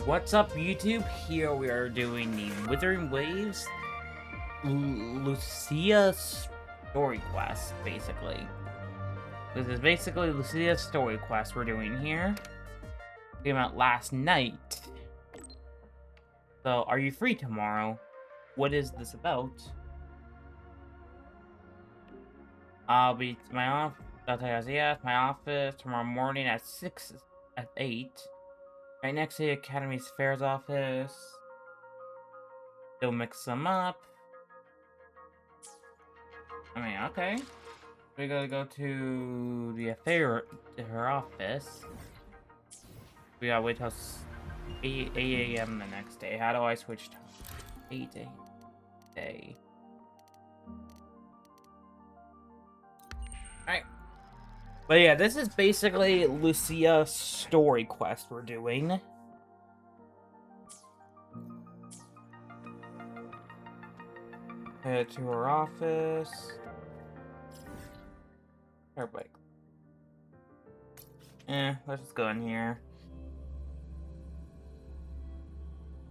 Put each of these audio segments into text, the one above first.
What's up, YouTube? Here we are doing the Withering Waves Lucilla Story Quest, basically. This is basically Lucilla's Story Quest we're doing here. Came out last night. So, are you free tomorrow? What is this about? I'll be to my office. I'll tell you guys, yeah, my office tomorrow morning at 8. Right next to the Academy's Fairs office. They'll mix them up. I mean, okay. We gotta go to the her office. We gotta wait till 8 a.m. the next day. How do I switch to 8 a.m. day? Alright. But yeah, this is basically Lucilla's story quest we're doing. Head to her office. Everybody. Let's just go in here.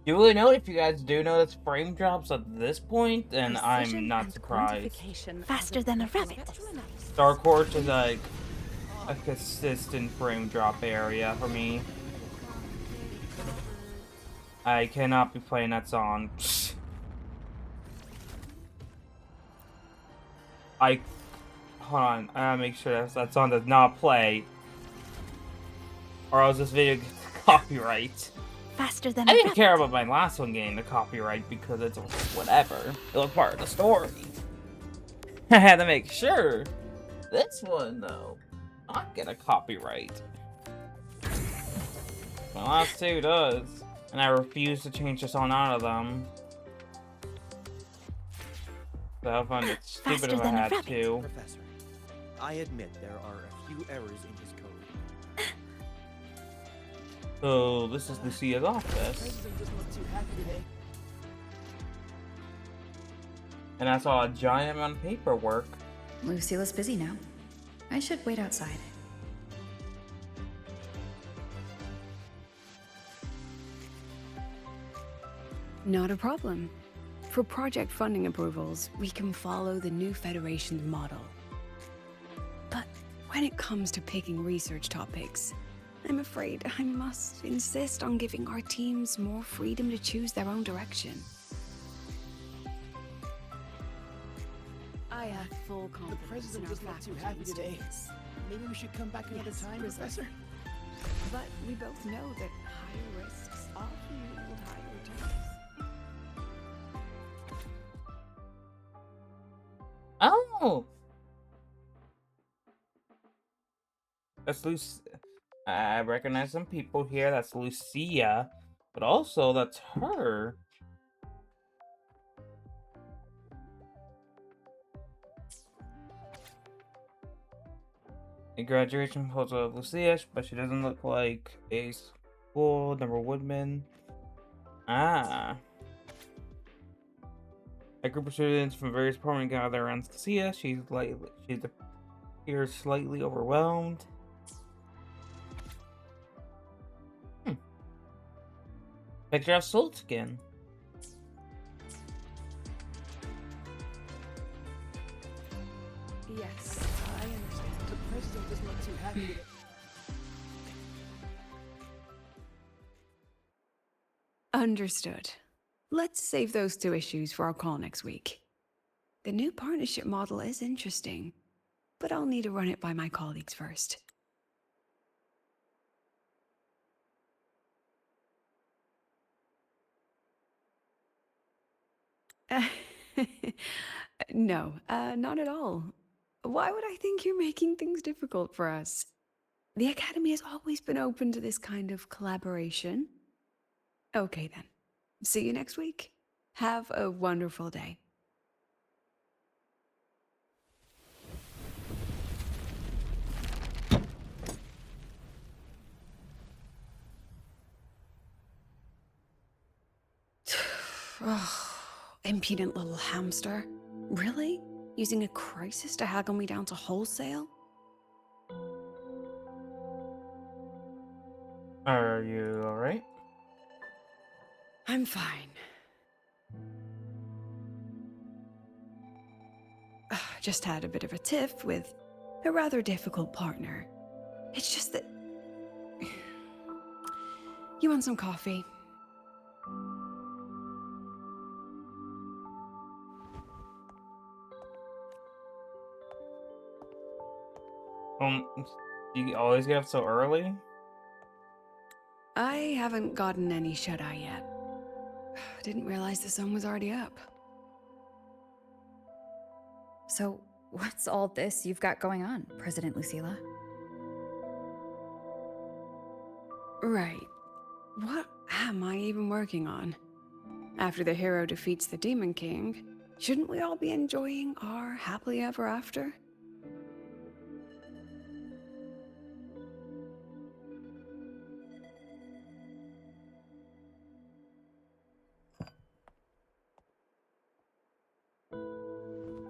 You really know if you guys do notice frame drops at this point, then I'm not surprised. Faster than a rabbit. Dark Horse is like a consistent frame drop area for me. I cannot be playing that song. Hold on, I gotta make sure that song does not play, or else this video gets copyright. Faster than I didn't care about my last one getting the copyright because it's whatever. It was part of the story. I had to make sure. This one, though, not get a copyright. My last two does, and I refuse to change the song out of them. So I found it stupid if I had to. Professor, I admit there are a few errors in his code. So this is Lucilla's office. And I saw a giant amount of paperwork. Lucilla's busy now. I should wait outside. Not a problem. For project funding approvals, we can follow the new Federation's model. But when it comes to picking research topics, I'm afraid I must insist on giving our teams more freedom to choose their own direction. I have full confidence in our faculty and students. Maybe we should come back another time, Professor. But we both know that higher risks often yield higher returns. Oh! That's I recognize some people here. That's Lucia. But also, that's her. A graduation proposal of Lucia, but she doesn't look like a school number Woodman. Ah. A group of students from various departments gather around Lucia. She appears slightly overwhelmed. Picture of Soul Skin. Yes, I understand. The president is not too happy with it. Understood. Let's save those two issues for our call next week. The new partnership model is interesting, but I'll need to run it by my colleagues first. No, not at all. Why would I think you're making things difficult for us? The Academy has always been open to this kind of collaboration. Okay then. See you next week. Have a wonderful day. Oh, impudent little hamster. Really? Using a crisis to haggle me down to wholesale? Are you alright? I'm fine. Just had a bit of a tiff with a rather difficult partner. It's just that... You want some coffee? Um, you always get up so early? I haven't gotten any shut-eye yet. Didn't realize the sun was already up. So, what's all this you've got going on, President Lucilla? Right. What am I even working on? After the hero defeats the Demon King, shouldn't we all be enjoying our happily ever after?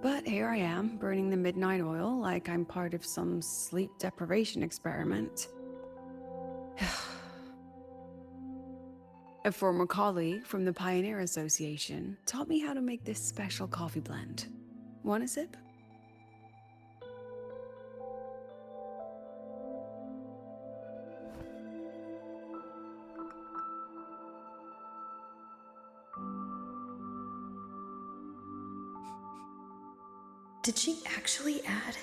But here I am, burning the midnight oil like I'm part of some sleep deprivation experiment. A former colleague from the Pioneer Association taught me how to make this special coffee blend. Want a sip? Did she actually add?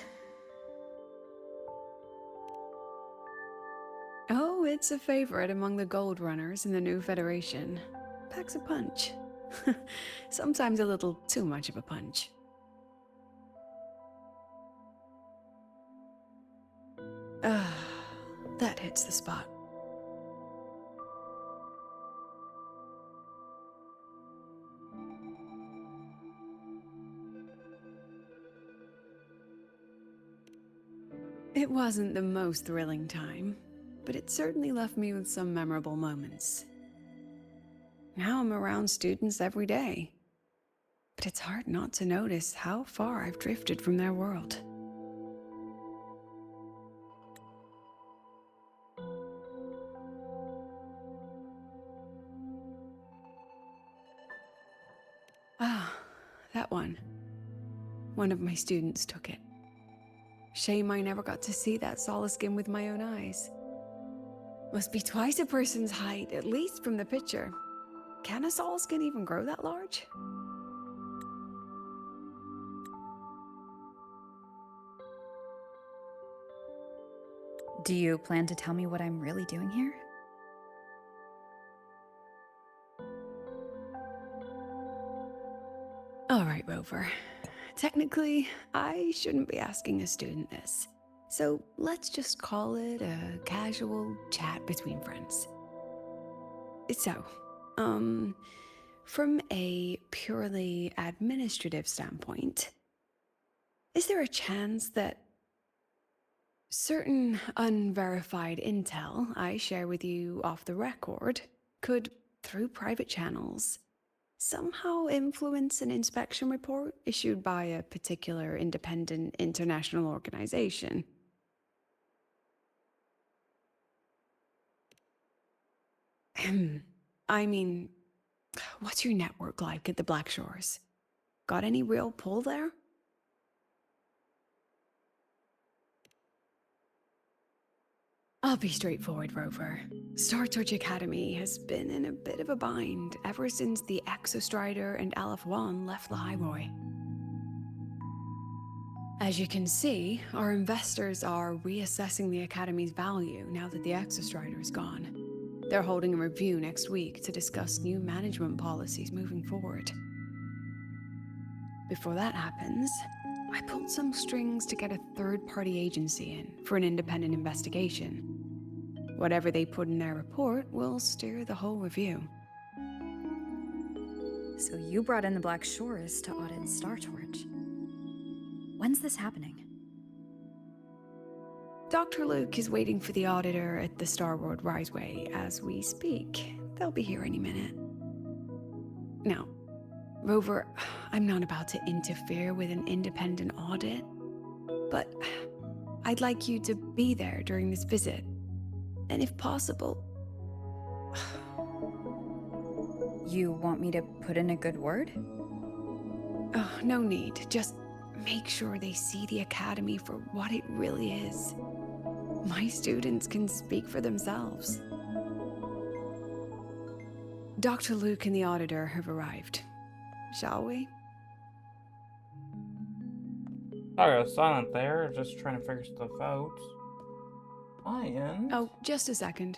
Oh, it's a favorite among the gold runners in the new Federation. Packs a punch. Sometimes a little too much of a punch. Ah, that hits the spot. It wasn't the most thrilling time, but it certainly left me with some memorable moments. Now I'm around students every day, but it's hard not to notice how far I've drifted from their world. Ah, that one. One of my students took it. Shame I never got to see that solace skin with my own eyes. Must be twice a person's height, at least from the picture. Can a solace skin even grow that large? Do you plan to tell me what I'm really doing here? All right, Rover. Technically, I shouldn't be asking a student this. So let's just call it a casual chat between friends. So, from a purely administrative standpoint, is there a chance that certain unverified intel I share with you off the record could, through private channels, somehow influence an inspection report issued by a particular independent international organization? I mean, what's your network like at the Black Shores? Got any real pull there? I'll be straightforward, Rover. Star Torch Academy has been in a bit of a bind ever since the Exostrider and Aleph One left the Highway. As you can see, our investors are reassessing the Academy's value now that the Exostrider is gone. They're holding a review next week to discuss new management policies moving forward. Before that happens, I pulled some strings to get a third-party agency in for an independent investigation. Whatever they put in their report will steer the whole review. So you brought in the Black Shores to audit Star Torch. When's this happening? Dr. Luke is waiting for the auditor at the Starworld Riseway as we speak. They'll be here any minute. Now, Rover, I'm not about to interfere with an independent audit, but I'd like you to be there during this visit. And if possible... You want me to put in a good word? Oh, no need. Just make sure they see the Academy for what it really is. My students can speak for themselves. Dr. Luke and the Auditor have arrived. Shall we? Sorry, I was silent there. Just trying to figure stuff out. Oh, just a second.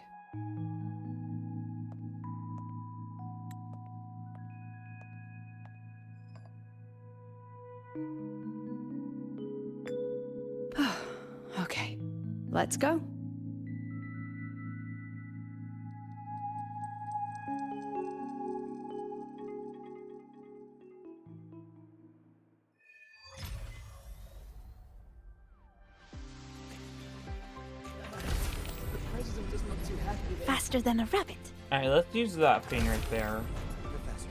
Okay, let's go. Faster than a rabbit. Alright, let's use that thing right there. Professor,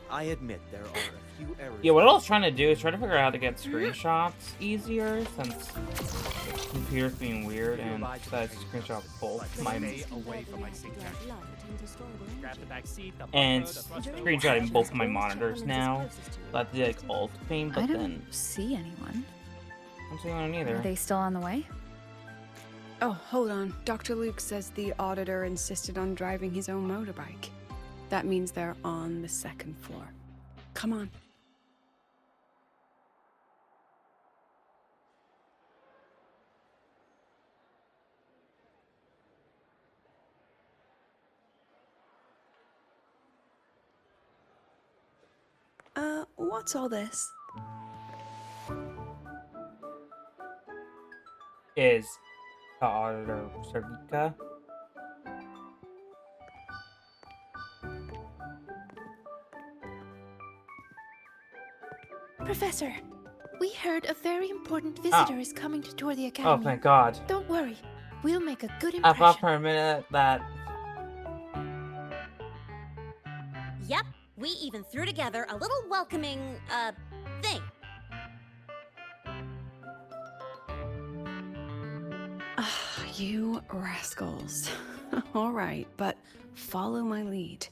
I admit there are a few errors. Yeah, what I was trying to do is try to figure out how to get screenshots easier, since the computer's being weird and that screenshot both my away from my sync jack. Grab the back seat, the and bumper, the thrust pedal. screenshotting both my monitors now. So I have to do like alt thing, I but don't then see anyone. I don't see one Are either. they still on the way? Oh, hold on. Dr. Luke says the Auditor insisted on driving his own motorbike. That means they're on the second floor. Come on. What's all this? Is the Auditor Sergica? Professor, we heard a very important visitor is coming to tour the Oh, academy. thank God. Don't worry, we'll make a good I thought impression. for a minute that Yep, we even threw together a little welcoming, thing. Ah, you rascals. All right, but follow my lead.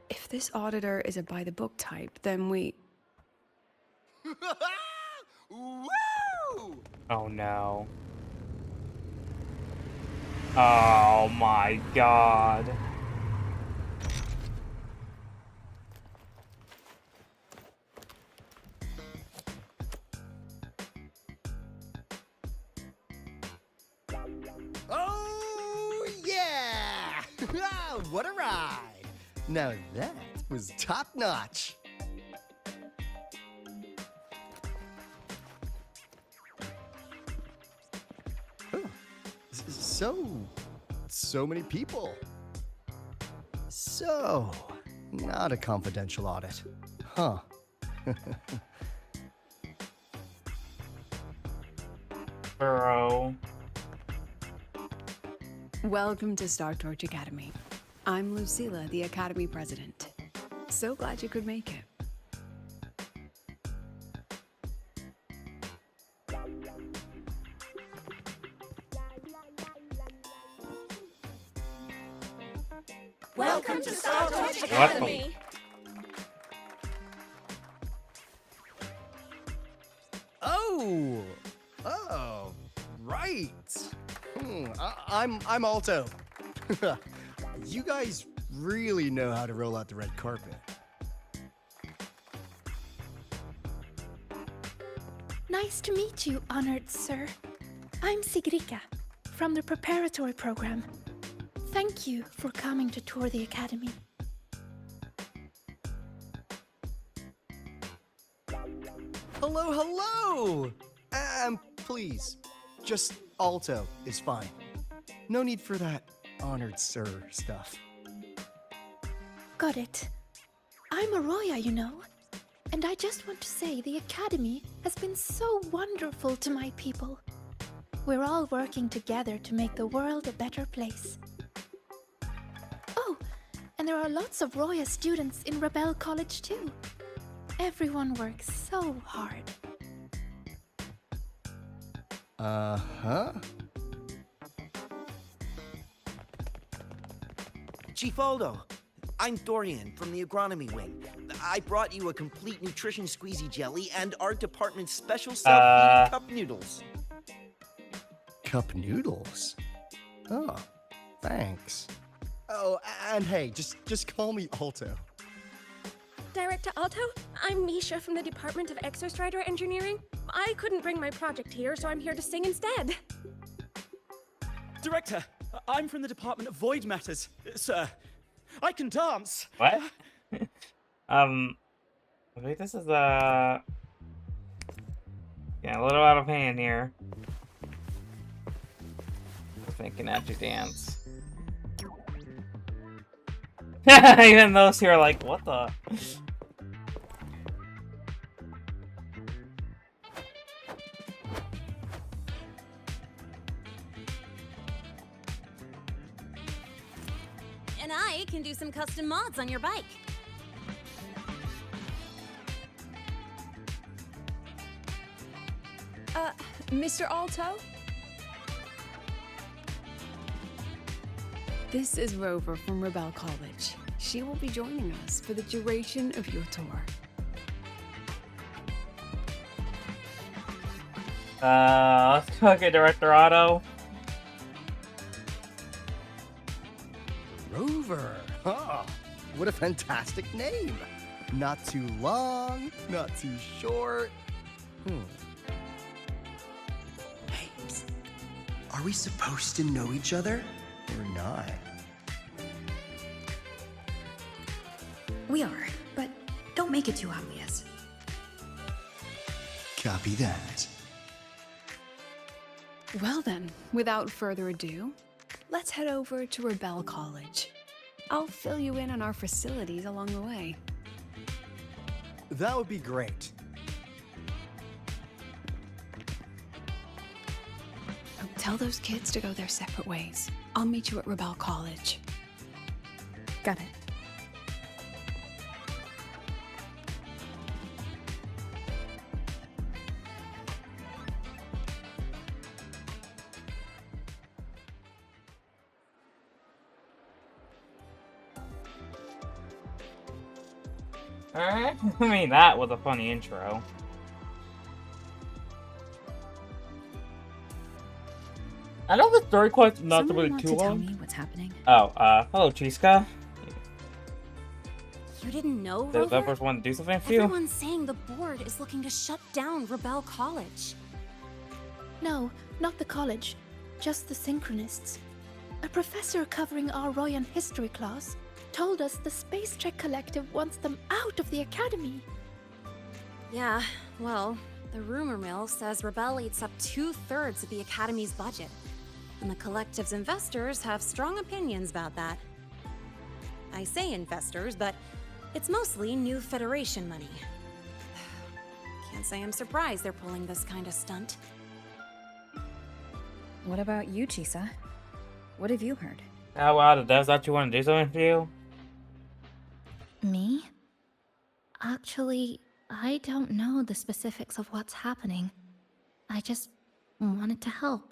If this Auditor is a by-the-book type, then we... Woo! oh no. Oh my God. Oh, yeah! What a ride! Now that was top notch. Huh. So many people. So, not a confidential audit. Huh. Bro. Welcome to Star Torch Academy. I'm Lucilla, the Academy President. So glad you could make it. Welcome to Star Torch Academy. Oh, right. I'm Alto. You guys really know how to roll out the red carpet. Nice to meet you, honored sir. I'm Sigrika, from the preparatory program. Thank you for coming to tour the academy. Hello! Please, just Alto is fine. No need for that honored sir stuff. Got it. I'm Arroya, you know. And I just want to say the academy has been so wonderful to my people. We're all working together to make the world a better place. Oh, and there are lots of Roya students in Rebel College too. Everyone works so hard. Uh-huh. Chief Aldo, I'm Dorian from the agronomy wing. I brought you a complete nutrition squeezy jelly and our department's special self-feeding cup noodles. Cup noodles? Oh, thanks. Oh, and hey, just call me Alto. Director Alto, I'm Misha from the Department of Exostrider Engineering. I couldn't bring my project here, so I'm here to sing instead. Director, I'm from the Department of Void Matters. Sir, I can dance. What? Wait, this is yeah, a little out of hand here. Thinking at you dance. Even those who are like, what the? And I can do some custom mods on your bike. Mr. Alto? This is Rover from Rebel College. She will be joining us for the duration of your tour. Let's go get Director Otto. Rover. Oh, what a fantastic name. Not too long, not too short. Hey, are we supposed to know each other or not? We are, but don't make it too obvious. Copy that. Well then, without further ado, let's head over to Rebel College. I'll fill you in on our facilities along the way. That would be great. Oh, tell those kids to go their separate ways. I'll meet you at Rebel College. Got it. Alright, I mean, that was a funny intro. I know the story quest is not Someone really want too to tell long. me what's happening? Oh, hello, Chiska. You didn't know, The Rover? developers want to do something for you? Everyone's saying the board is looking to shut down Rebel College. No, not the college. Just the Synchronists. A professor covering our Royan history class told us the Space Trek Collective wants them out of the academy. Yeah, well, the rumor mill says Rebel eats up 2/3 of the Academy's budget. And the Collective's investors have strong opinions about that. I say investors, but it's mostly new Federation money. Can't say I'm surprised they're pulling this kind of stunt. What about you, Chisa? What have you heard? Oh wow, the devs actually want to do something for you? Me? Actually, I don't know the specifics of what's happening. I just wanted to help.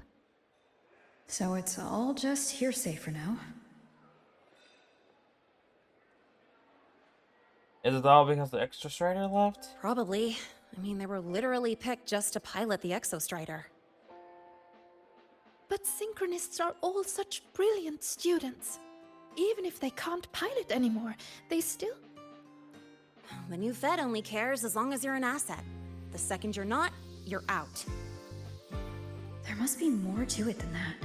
So it's all just hearsay for now. Is it all because the extra strider left? Probably. I mean, they were literally picked just to pilot the Exostrider. But Synchronists are all such brilliant students. Even if they can't pilot anymore, they still... The new Fed only cares as long as you're an asset. The second you're not, you're out. There must be more to it than that.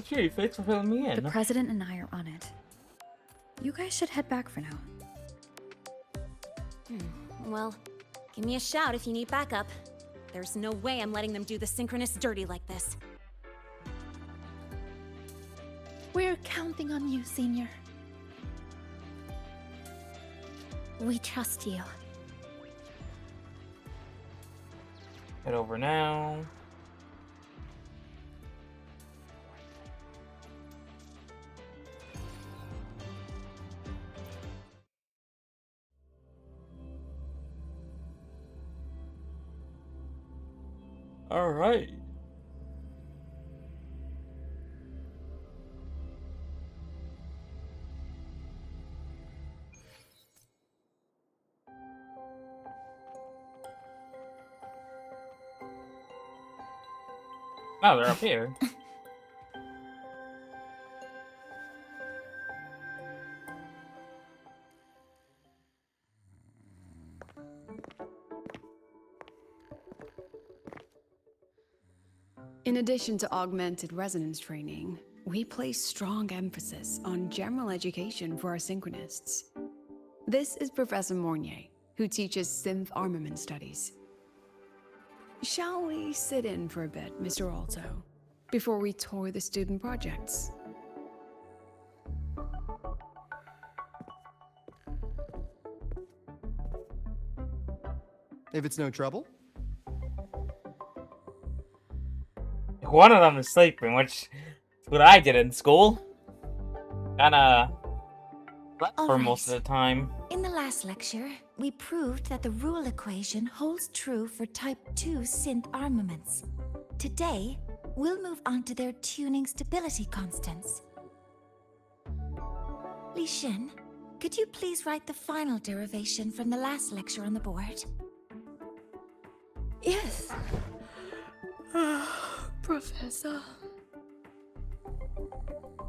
Gee, thanks for filling me in. The president and I are on it. You guys should head back for now. Well, give me a shout if you need backup. There's no way I'm letting them do the Synchronists dirty like this. We're counting on you, Senior. We trust you. Head over now. All right. Oh, they're up here. In addition to augmented resonance training, we place strong emphasis on general education for our synchronists. This is Professor Mornier, who teaches synth armament studies. Shall we sit in for a bit, Mr. Alto, before we tour the student projects? If it's no trouble. One of them is sleeping, which is what I did in school. Kinda slept for most of the time. In the last lecture, we proved that the rule equation holds true for Type 2 synth armaments. Today, we'll move on to their tuning stability constants. Li Shin, could you please write the final derivation from the last lecture on the board? Yes. Professor.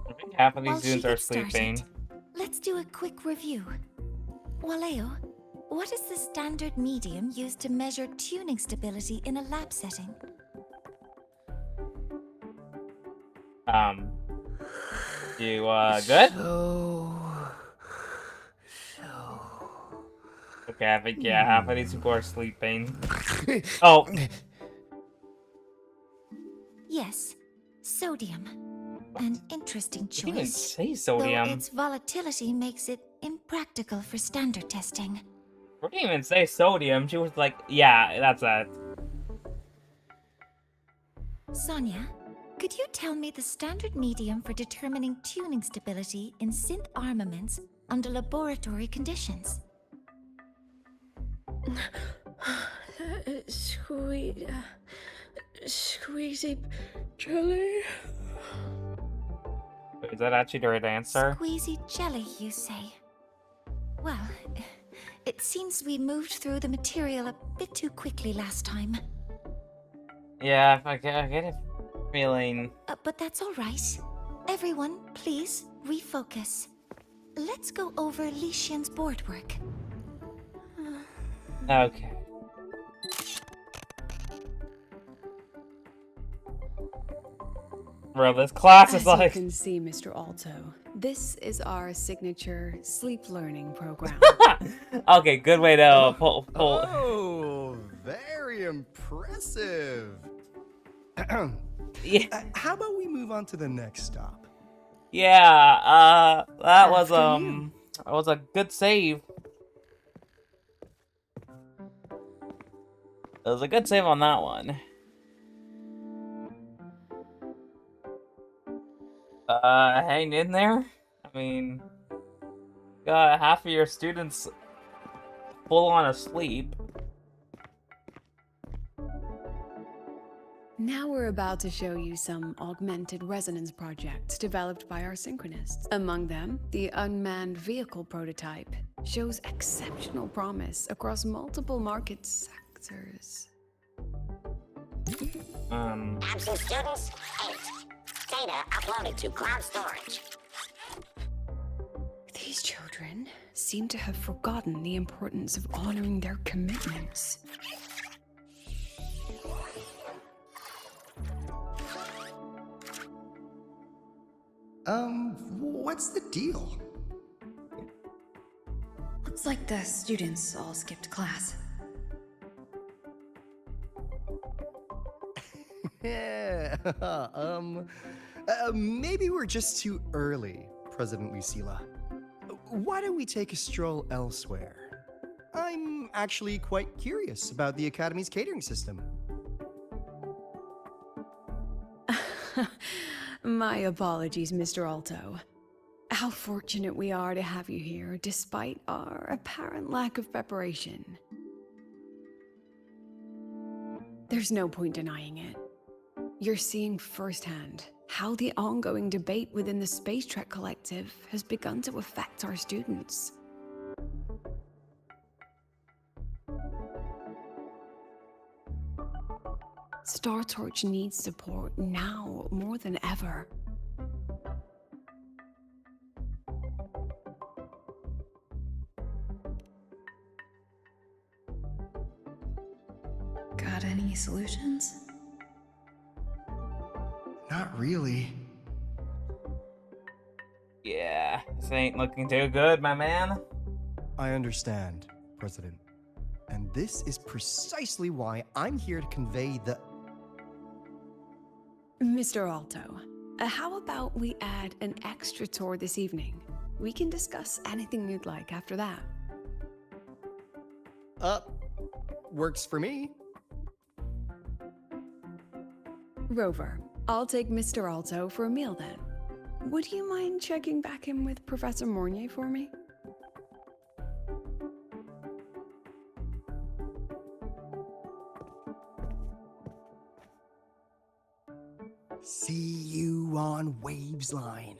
I think half of these While she students are gets started, sleeping. let's do a quick review. Waleo, what is the standard medium used to measure tuning stability in a lab setting? You, good? Okay, I think, yeah, half of these people are sleeping. Oh. Yes, sodium. An interesting You didn't even choice. say sodium. Though its volatility makes it impractical for standard testing. We didn't even say sodium. She was like, yeah, that's it. Sonia, could you tell me the standard medium for determining tuning stability in synth armaments under laboratory conditions? Squeezy jelly. Is that actually the right answer? Squeezy jelly, you say? Well, it seems we moved through the material a bit too quickly last time. Yeah, I get a feeling. But that's all right. Everyone, please refocus. Let's go over Li Shin's board work. Okay. Bro, this class is As like... you can see, Mr. Alto, this is our signature sleep learning program. Okay, good way to pull. Oh, very impressive. Yeah. How about we move on to the next stop? Yeah, that was, After you. that was a good save. It was a good save on that one. Hang in there. I mean, got half of your students full on asleep. Now we're about to show you some augmented resonance projects developed by our synchronists. Among them, the unmanned vehicle prototype shows exceptional promise across multiple market sectors. Absent students, 8. Data uploaded to cloud storage. These children seem to have forgotten the importance of honoring their commitments. What's the deal? Looks like the students all skipped class. Yeah, maybe we're just too early, President Lucilla. Why don't we take a stroll elsewhere? I'm actually quite curious about the Academy's catering system. My apologies, Mr. Alto. How fortunate we are to have you here, despite our apparent lack of preparation. There's no point denying it. You're seeing firsthand how the ongoing debate within the Space Trek Collective has begun to affect our students. Star Torch needs support now more than ever. Got any solutions? Not really. Yeah, this ain't looking too good, my man. I understand, President. And this is precisely why I'm here to convey the... Mr. Alto, how about we add an extra tour this evening? We can discuss anything you'd like after that. Works for me. Rover, I'll take Mr. Alto for a meal then. Would you mind checking back in with Professor Mornier for me? See you on Waves Line.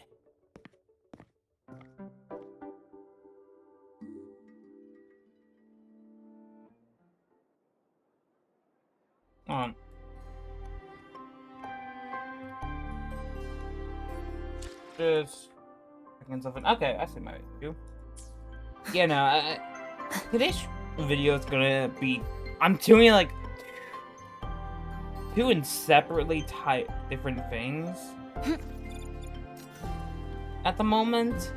On. Just checking something. Okay, I see my issue. Yeah, no, today's video is gonna be. I'm doing like two and separately type different things at the moment.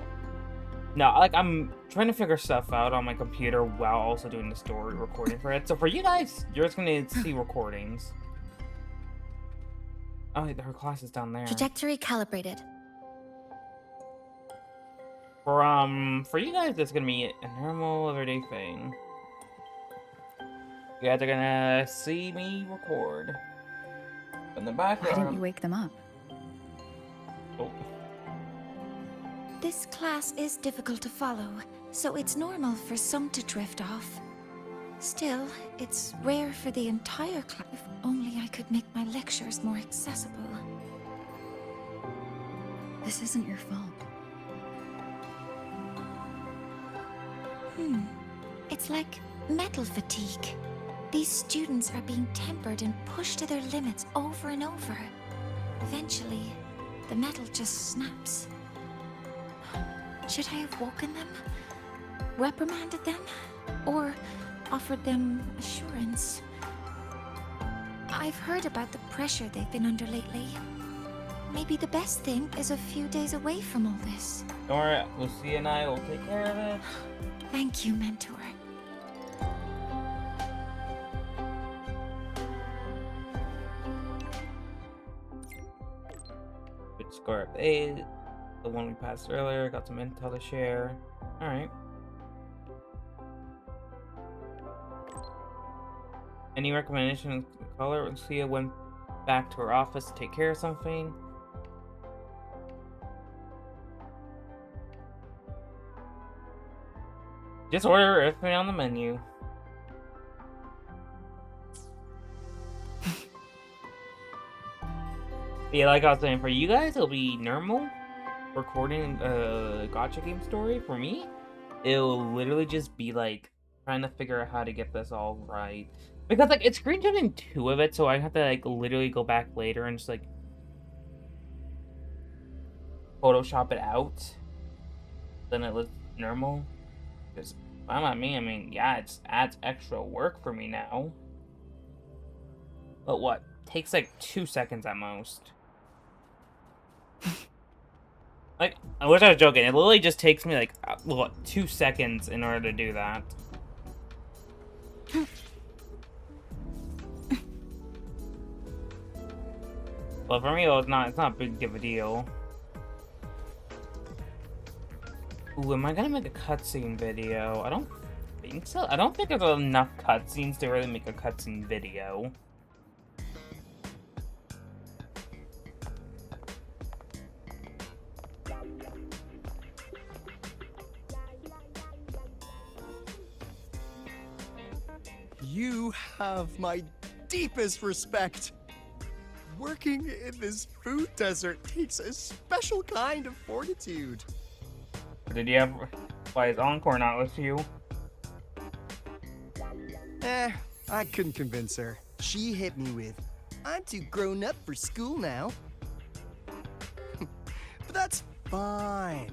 No, like I'm trying to figure stuff out on my computer while also doing the story recording for it. So for you guys, you're just gonna see recordings. Oh, her class is down there. Trajectory calibrated. For you guys, it's gonna be a normal everyday thing. You guys are gonna see me record in the background. Why didn't you wake them up? Oh. This class is difficult to follow, so it's normal for some to drift off. Still, it's rare for the entire class. If only I could make my lectures more accessible. This isn't your fault. It's like metal fatigue. These students are being tempered and pushed to their limits over and over. Eventually, the metal just snaps. Should I have woken them? Reprimanded them? Or offered them assurance? I've heard about the pressure they've been under lately. Maybe the best thing is a few days away from all this. Don't worry, Lucia and I will take care of it. Thank you, Mentor. Good score of 8. The one we passed earlier. Got some intel to share. Alright. Any recommendations in color? Lucia went back to her office to take care of something. Just order everything on the menu. Yeah, like I was saying, for you guys, it'll be normal. Recording a gacha game story. For me, it'll literally just be like trying to figure out how to get this all right. Because like it's screenshotting 2 of it, so I have to like literally go back later and just like Photoshop it out. Then it looks normal. Because if I'm not me, I mean, yeah, it adds extra work for me now. But what? Takes like 2 seconds at most. Like, I wish I was joking. It literally just takes me like, what, 2 seconds in order to do that. Well, for me, it's not a big of a deal. Ooh, am I gonna make a cutscene video? I don't think so. I don't think there's enough cutscenes to really make a cutscene video. You have my deepest respect. Working in this food desert takes a special kind of fortitude. Did you have his encore not with you? I couldn't convince her. She hit me with, I'm too grown up for school now. But that's fine.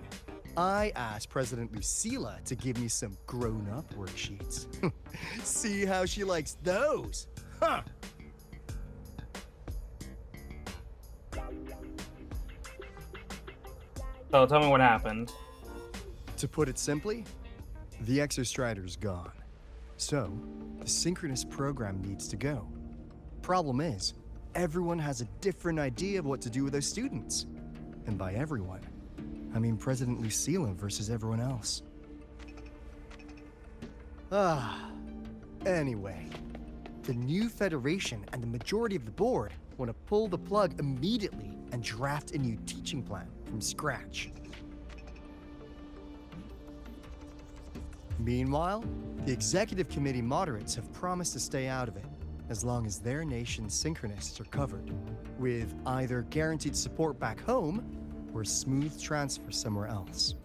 I asked President Lucilla to give me some grown-up worksheets. See how she likes those? Huh! So tell me what happened. To put it simply, the Exostrider's gone. So, the synchronous program needs to go. Problem is, everyone has a different idea of what to do with those students. And by everyone, I mean President Lucilla versus everyone else. Anyway, the new Federation and the majority of the board want to pull the plug immediately and draft a new teaching plan from scratch. Meanwhile, the executive committee moderates have promised to stay out of it as long as their nation's synchronists are covered, with either guaranteed support back home or a smooth transfer somewhere else.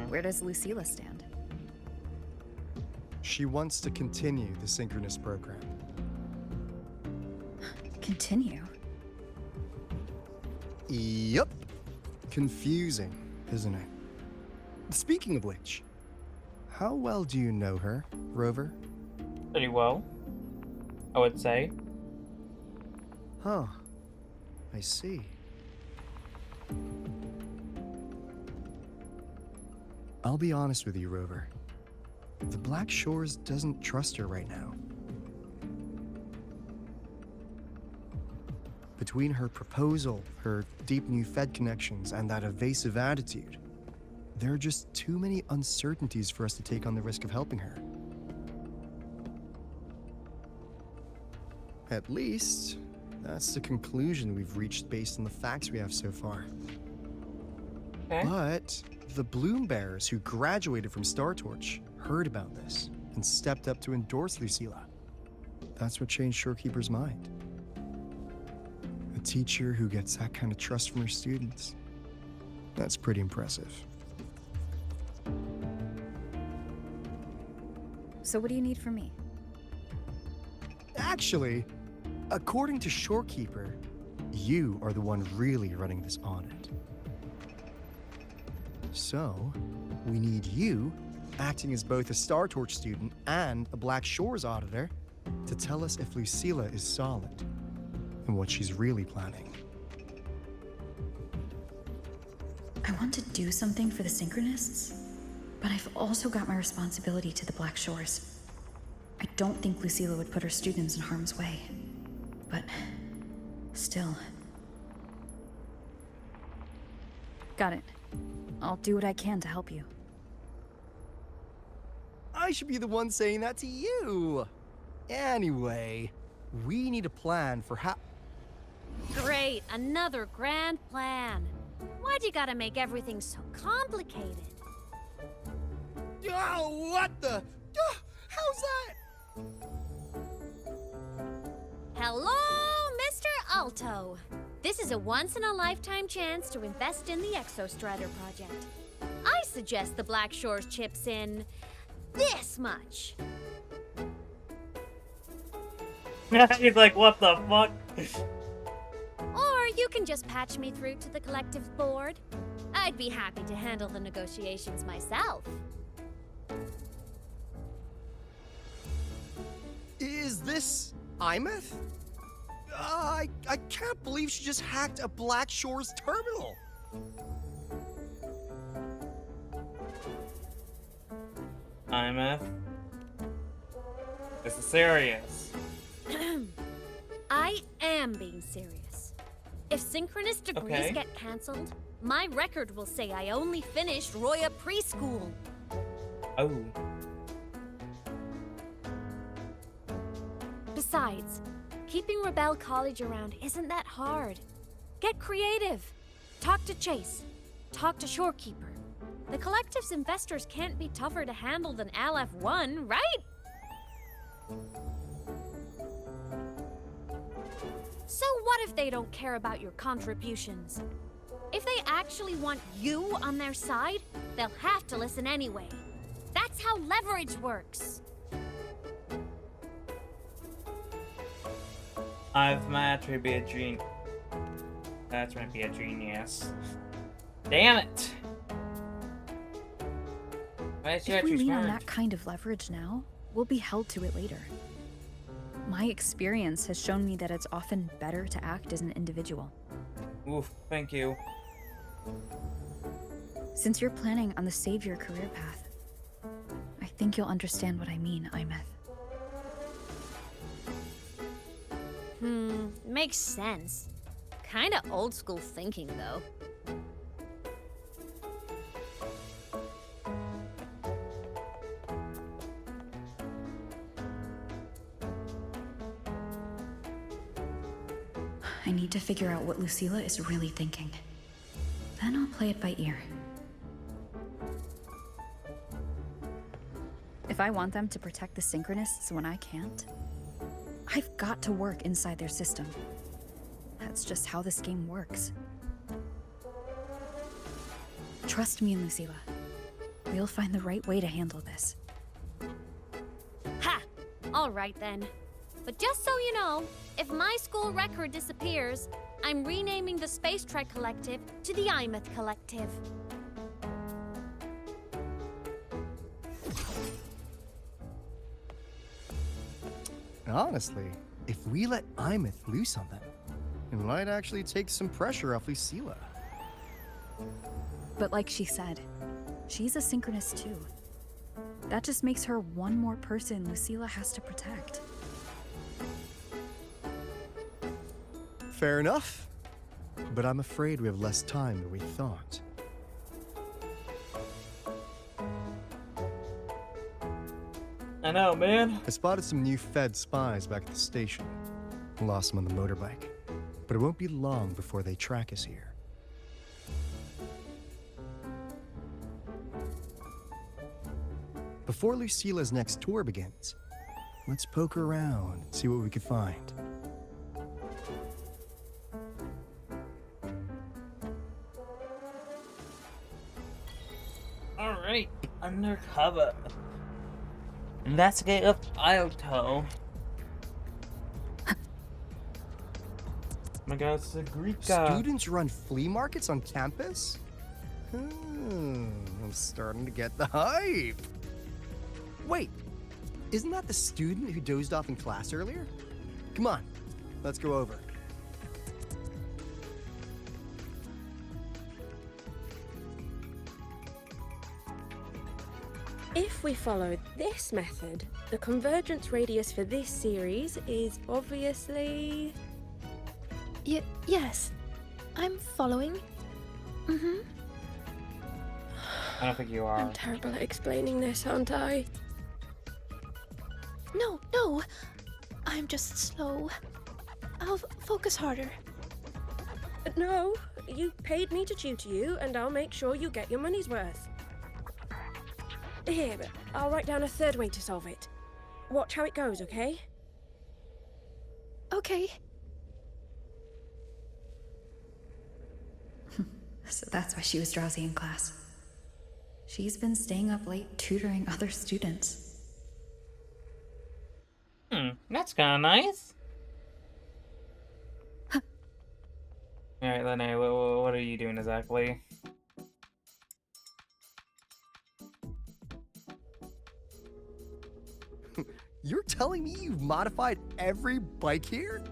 Where does Lucilla stand? She wants to continue the synchronous program. Continue? Yup. Confusing, isn't it? Speaking of which, how well do you know her, Rover? Pretty well, I would say. Huh. I see. I'll be honest with you, Rover. The Black Shores doesn't trust her right now. Between her proposal, her deep new Fed connections, and that evasive attitude, there are just too many uncertainties for us to take on the risk of helping her. At least, that's the conclusion we've reached based on the facts we have so far. Okay. But the Bloom Bearers who graduated from Star Torch heard about this and stepped up to endorse Lucilla. That's what changed Shorekeeper's mind. A teacher who gets that kind of trust from her students. That's pretty impressive. So what do you need from me? Actually, according to Shorekeeper, you are the one really running this audit. So, we need you, acting as both a Star Torch student and a Black Shores auditor, to tell us if Lucilla is solid and what she's really planning. I want to do something for the Synchronists, but I've also got my responsibility to the Black Shores. I don't think Lucilla would put her students in harm's way, but still. Got it. I'll do what I can to help you. I should be the one saying that to you. Anyway, we need a plan for how... Great, another grand plan. Why'd you gotta make everything so complicated? Oh, what the... how's that? Hello, Mr. Alto. This is a once-in-a-lifetime chance to invest in the Exostrider project. I suggest the Black Shores chips in this much. He's like, what the fuck? Or you can just patch me through to the collective's board. I'd be happy to handle the negotiations myself. Is this Imeth? I can't believe she just hacked a Black Shores terminal. IMF. This is serious. I am being serious. If synchronous degrees get cancelled, my record will say I only finished Roya preschool. Oh. Besides, keeping Rebel College around isn't that hard. Get creative. Talk to Chase. Talk to Shorekeeper. The collective's investors can't be tougher to handle than LF1, right? So what if they don't care about your contributions? If they actually want you on their side, they'll have to listen anyway. That's how leverage works. I've might be a genius. That's might be a genius. Damn it! If we lean on that kind of leverage now, we'll be held to it later. My experience has shown me that it's often better to act as an individual. Oof, thank you. Since you're planning on the savior career path, I think you'll understand what I mean, Imeth. Makes sense. Kinda old school thinking, though. I need to figure out what Lucilla is really thinking. Then I'll play it by ear. If I want them to protect the Synchronists when I can't, I've got to work inside their system. That's just how this game works. Trust me, Lucilla. We'll find the right way to handle this. Ha! Alright then. But just so you know, if my school record disappears, I'm renaming the Space Trek Collective to the Imeth Collective. Honestly, if we let Imeth loose on them, it might actually take some pressure off Lucilla. But like she said, she's a Synchronist too. That just makes her one more person Lucilla has to protect. Fair enough. But I'm afraid we have less time than we thought. I know, man. I spotted some new Fed spies back at the station. Lost them on the motorbike. But it won't be long before they track us here. Before Lucilla's next tour begins, let's poke around and see what we can find. Alright, undercover. Investigative Alto. Oh my god, it's a Greek guy. Students run flea markets on campus? I'm starting to get the hype. Wait, isn't that the student who dozed off in class earlier? Come on, let's go over. If we follow this method, the convergence radius for this series is obviously... Yes. I'm following. Mm-hmm. I don't think you are. I'm terrible at explaining this, aren't I? No. I'm just slow. I'll focus harder. No, you paid me to tutor you, and I'll make sure you get your money's worth. Here, I'll write down a third way to solve it. Watch how it goes, okay? Okay. So that's why she was drowsy in class. She's been staying up late tutoring other students. That's kind of nice. Alright, Lene, what are you doing exactly? You're telling me you've modified every bike here?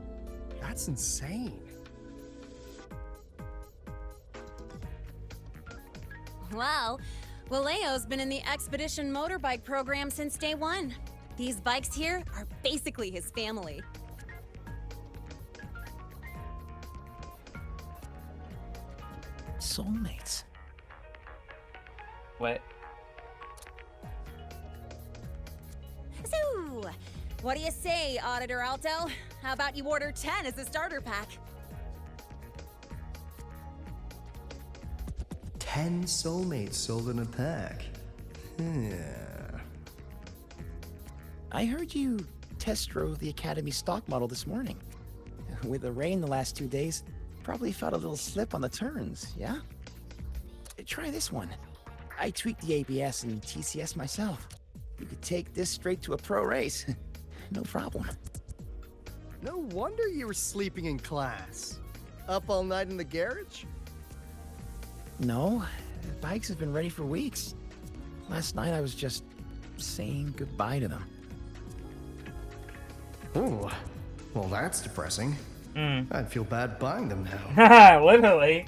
That's insane. Well, Valeo's been in the Expedition motorbike program since day one. These bikes here are basically his family. Soulmates. What? So, what do you say, Auditor Alto? How about you order 10 as a starter pack? 10 soulmates sold in a pack. I heard you test drove the Academy stock model this morning. With the rain the last 2 days, probably felt a little slip on the turns, yeah? Try this one. I tweaked the ABS and TCS myself. You could take this straight to a pro race. No problem. No wonder you were sleeping in class. Up all night in the garage? No, the bikes have been ready for weeks. Last night I was just saying goodbye to them. Ooh, well that's depressing. I'd feel bad buying them now. Literally.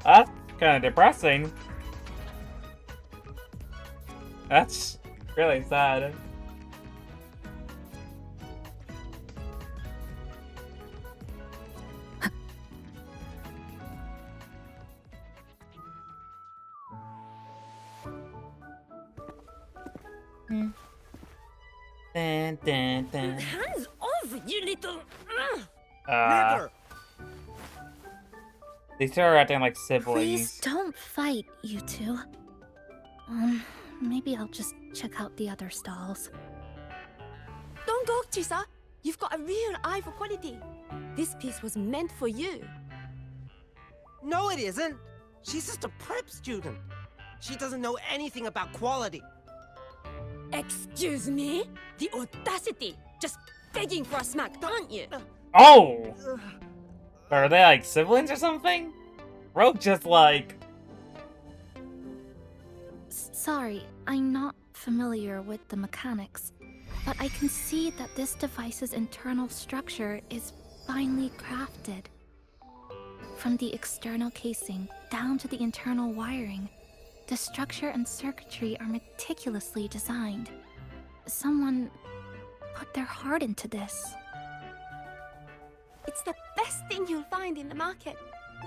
That's kind of depressing. That's really sad. Dun, dun, dun. Hands off, you little. Never! These two are acting like Please siblings. don't fight, you two. Maybe I'll just check out the other stalls. Don't go, Chisa. You've got a real eye for quality. This piece was meant for you. No, it isn't. She's just a prep student. She doesn't know anything about quality. Excuse me? The audacity! Just begging for a smack, aren't you? Oh! Are they like siblings or something? Rogue just like... Sorry, I'm not familiar with the mechanics, but I can see that this device's internal structure is finely crafted. From the external casing down to the internal wiring, the structure and circuitry are meticulously designed. Someone put their heart into this. It's the best thing you'll find in the market,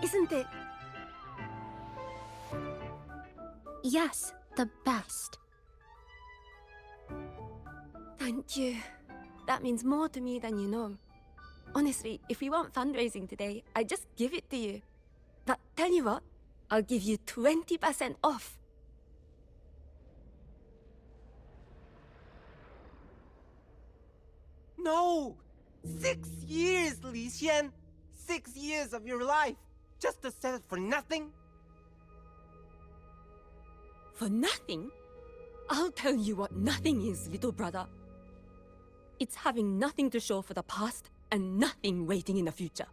isn't it? Yes, the best. Thank you. That means more to me than you know. Honestly, if we weren't fundraising today, I'd just give it to you. But tell you what, I'll give you 20% off. No! 6 years, Li Xian! 6 years of your life! Just to sell it for nothing? For nothing? I'll tell you what nothing is, little brother. It's having nothing to show for the past and nothing waiting in the future.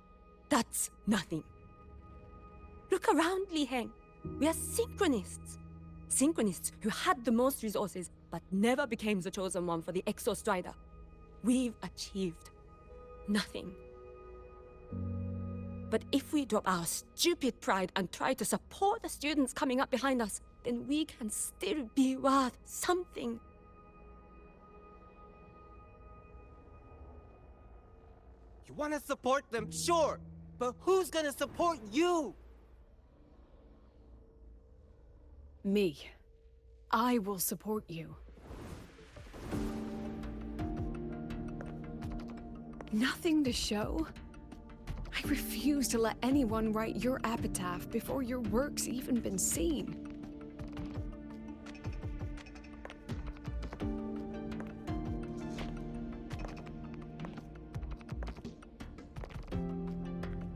That's nothing. Look around, Li Heng. We are synchronists. Synchronists who had the most resources but never became the chosen one for the Exo Strider. We've achieved nothing. But if we drop our stupid pride and try to support the students coming up behind us, then we can still be worth something. You want to support them, sure, but who's gonna support you? Me. I will support you. Nothing to show? I refuse to let anyone write your epitaph before your work's even been seen.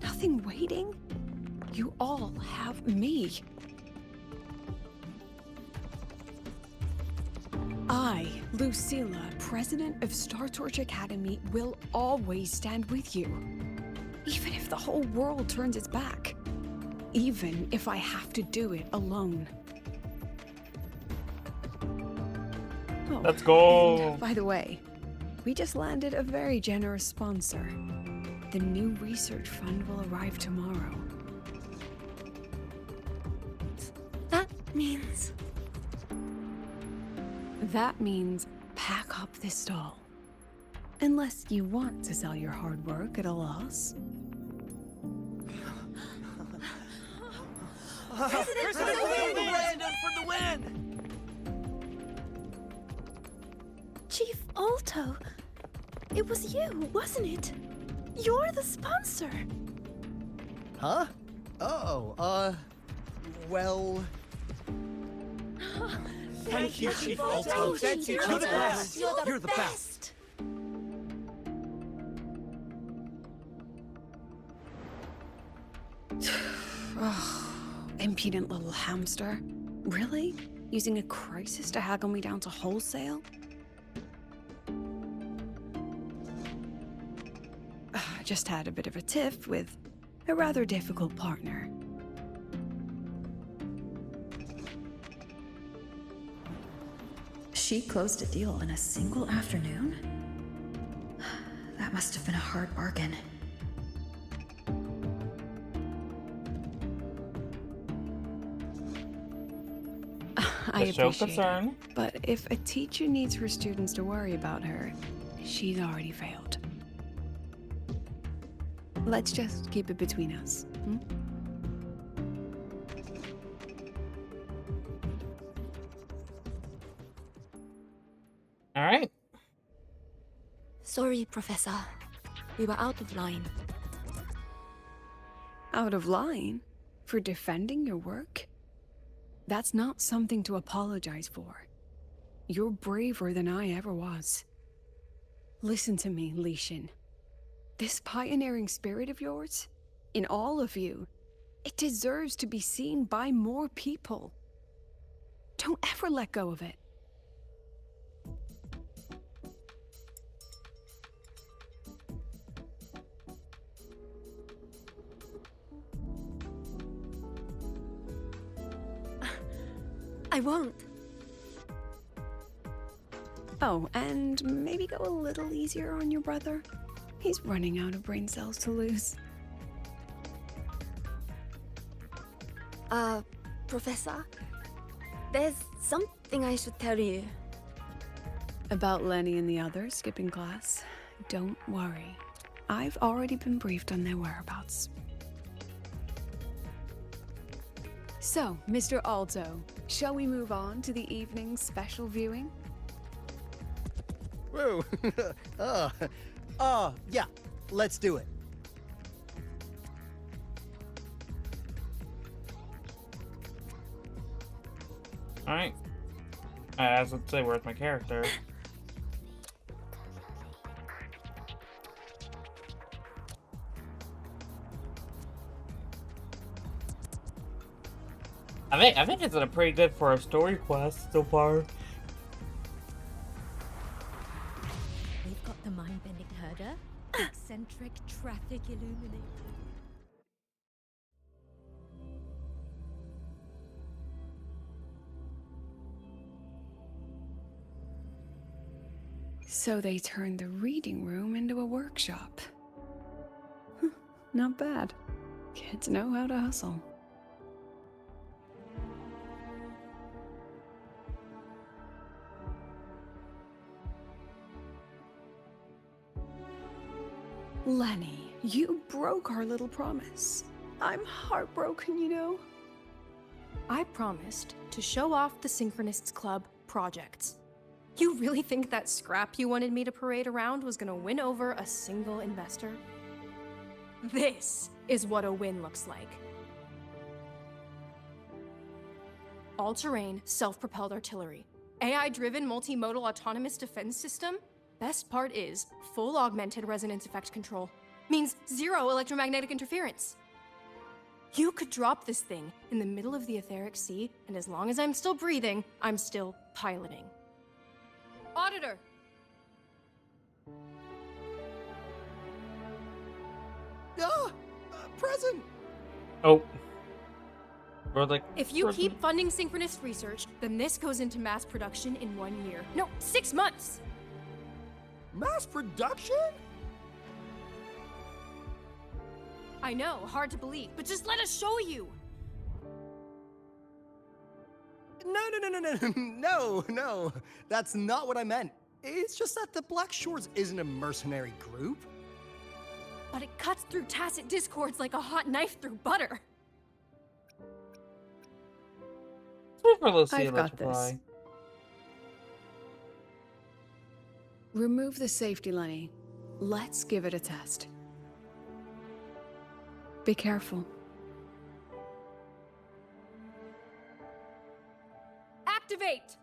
Nothing waiting? You all have me. I, Lucilla, president of Star Torch Academy, will always stand with you. Even if the whole world turns its back. Even if I have to do it alone. Oh, Let's go. and by the way, we just landed a very generous sponsor. The new research fund will arrive tomorrow. That means... That means pack up this stall. Unless you want to sell your hard work at a loss. President for the win! President for the win! Chief Alto, it was you, wasn't it? You're the sponsor. Huh? Oh, well... Thank you, Chief Alto. Thank you. You're the best. You're the best. Impudent little hamster. Really? Using a crisis to haggle me down to wholesale? just had a bit of a tiff with a rather difficult partner. She closed a deal in a single afternoon? That must have been a hard bargain. I show appreciate concern. it, but if a teacher needs her students to worry about her, she's already failed. Let's just keep it between us. All right. Sorry, Professor. We were out of line. Out of line? For defending your work? That's not something to apologize for. You're braver than I ever was. Listen to me, Li Xin. This pioneering spirit of yours, in all of you, it deserves to be seen by more people. Don't ever let go of it. I won't. Oh, and maybe go a little easier on your brother. He's running out of brain cells to lose. Professor? There's something I should tell you. About Lenny and the others skipping class? Don't worry. I've already been briefed on their whereabouts. So, Mr. Alto, shall we move on to the evening's special viewing? Whoa. Yeah. Let's do it. All right. I was going to say, where's my character? I think it's pretty good for a story quest so far. We've got the mind-bending herder, eccentric traffic illuminator. So they turned the reading room into a workshop. Not bad. Kids know how to hustle. Lenny, you broke our little promise. I'm heartbroken, you know. I promised to show off the Synchronists Club projects. You really think that scrap you wanted me to parade around was gonna win over a single investor? This is what a win looks like. All-terrain, self-propelled artillery. AI-driven multimodal autonomous defense system? Best part is, full augmented resonance effect control. Means zero electromagnetic interference. You could drop this thing in the middle of the etheric sea, and as long as I'm still breathing, I'm still piloting. Auditor! Present! Oh. We're like... If you keep funding synchronous research, then this goes into mass production in 1 year. No, 6 months! Mass production? I know, hard to believe, but just let us show you! No. That's not what I meant. It's just that the Black Shores isn't a mercenary group. But it cuts through tacit discords like a hot knife through butter. Wait for Lucilla I've got to reply. this. Remove the safety, Lenny. Let's give it a test. Be careful. Activate!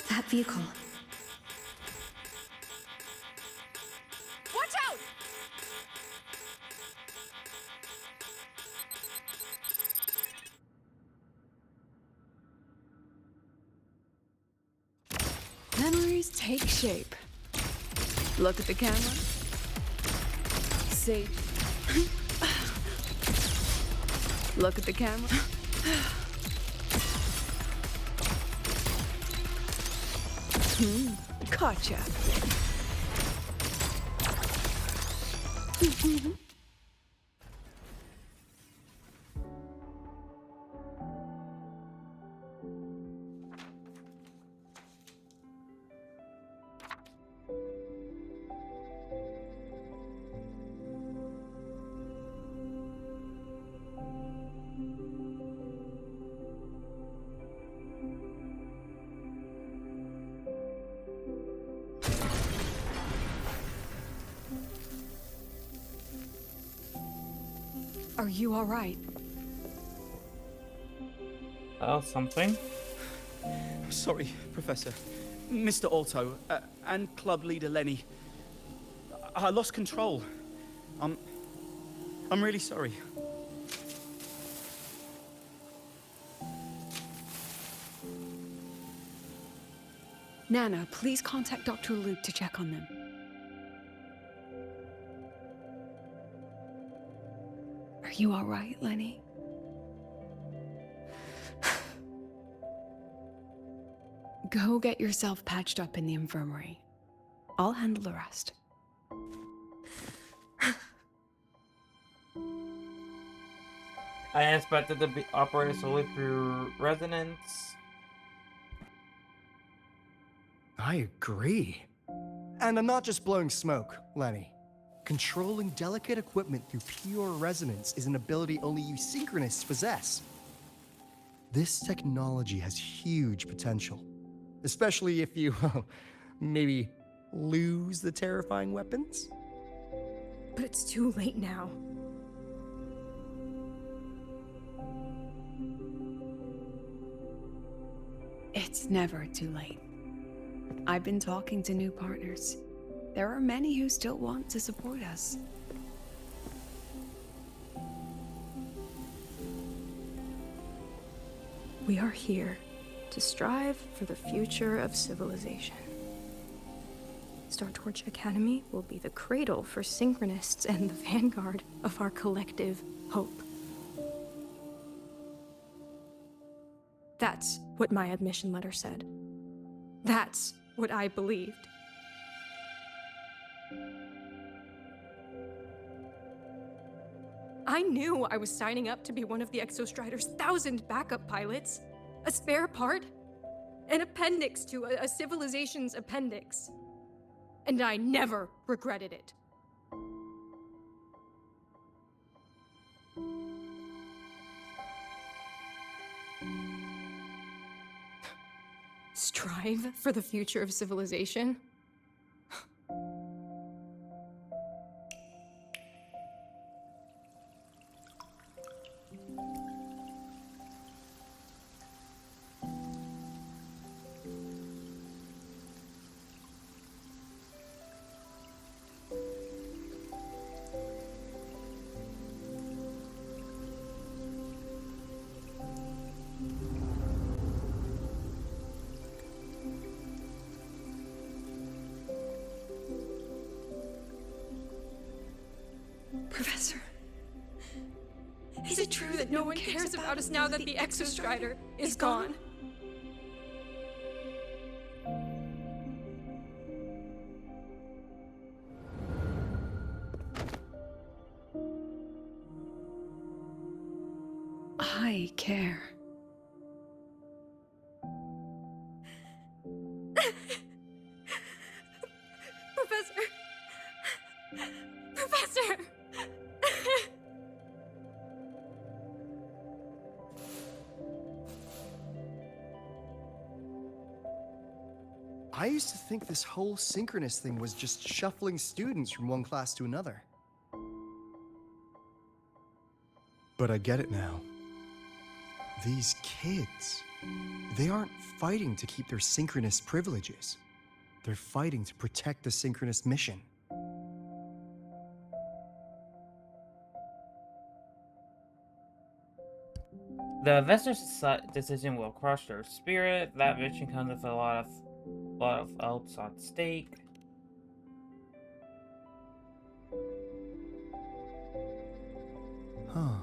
That vehicle. Watch out! Memories Take shape. Look at the camera. Say. Look at the camera. Gotcha. Are you all right? Oh, something? Sorry, Professor. Mr. Alto, and club leader Lenny. I lost control. I'm really sorry. Nana, please contact Dr. Luke to check on them. Are you all right, Lenny? Go get yourself patched up in the infirmary. I'll handle the rest. I expected to be operated solely through resonance. I agree. And I'm not just blowing smoke, Lenny. Controlling delicate equipment through pure resonance is an ability only you synchronists possess. This technology has huge potential, especially if you, maybe lose the terrifying weapons? But it's too late now. It's never too late. I've been talking to new partners. There are many who still want to support us. We are here to strive for the future of civilization. Startorch Academy will be the cradle for synchronists and the vanguard of our collective hope. That's what my admission letter said. That's what I believed. I knew I was signing up to be one of the Exostrider's 1,000 backup pilots, a spare part, an appendix to a civilization's appendix. And I never regretted it. Strive for the future of civilization? Professor, is it true that no one cares about us now that the Exostrider is gone? I care. Professor! Professor! I used to think this whole synchronous thing was just shuffling students from one class to another. But I get it now. These kids, they aren't fighting to keep their synchronous privileges. They're fighting to protect the synchronous mission. The investor's decision will crush their spirit. That vision comes with a lot of What else at stake? Huh.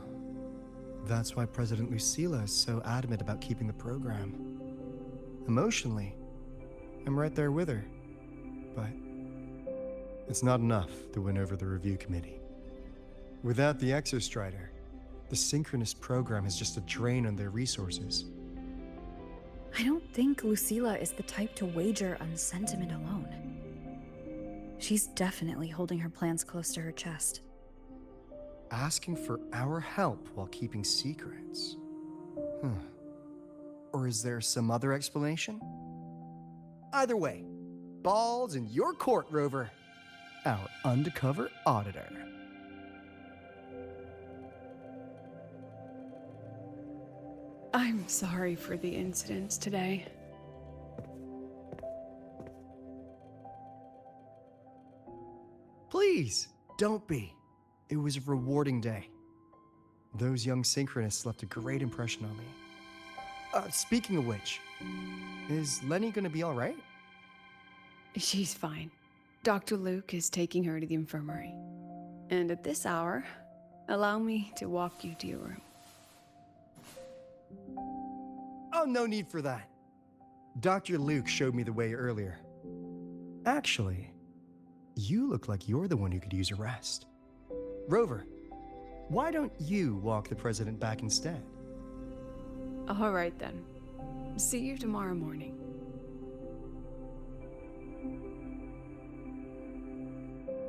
That's why President Lucilla is so adamant about keeping the program. Emotionally, I'm right there with her. But it's not enough to win over the review committee. Without the Exostrider, the synchronous program is just a drain on their resources. I don't think Lucilla is the type to wager on sentiment alone. She's definitely holding her plans close to her chest. Asking for our help while keeping secrets? Or is there some other explanation? Either way, ball's in your court, Rover. Our undercover auditor. I'm sorry for the incidents today. Please, don't be. It was a rewarding day. Those young synchronists left a great impression on me. Speaking of which, is Lenny gonna be all right? She's fine. Dr. Luke is taking her to the infirmary. And at this hour, allow me to walk you to your room. Oh, no need for that. Dr. Luke showed me the way earlier. Actually, you look like you're the one who could use a rest. Rover, why don't you walk the president back instead? All right then. See you tomorrow morning.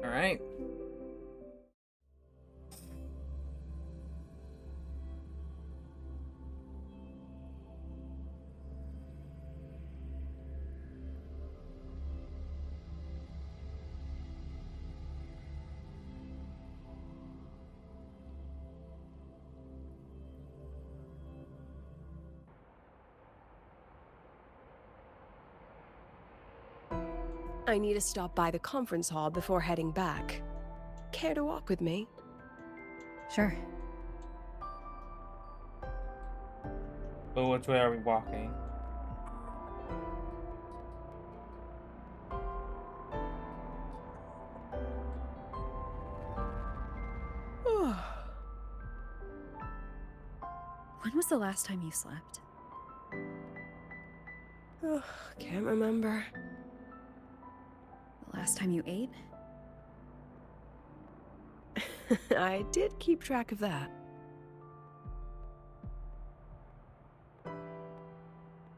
All right. I need to stop by the conference hall before heading back. Care to walk with me? Sure. But which way are we walking? When was the last time you slept? Can't remember. The last time you ate? I did keep track of that.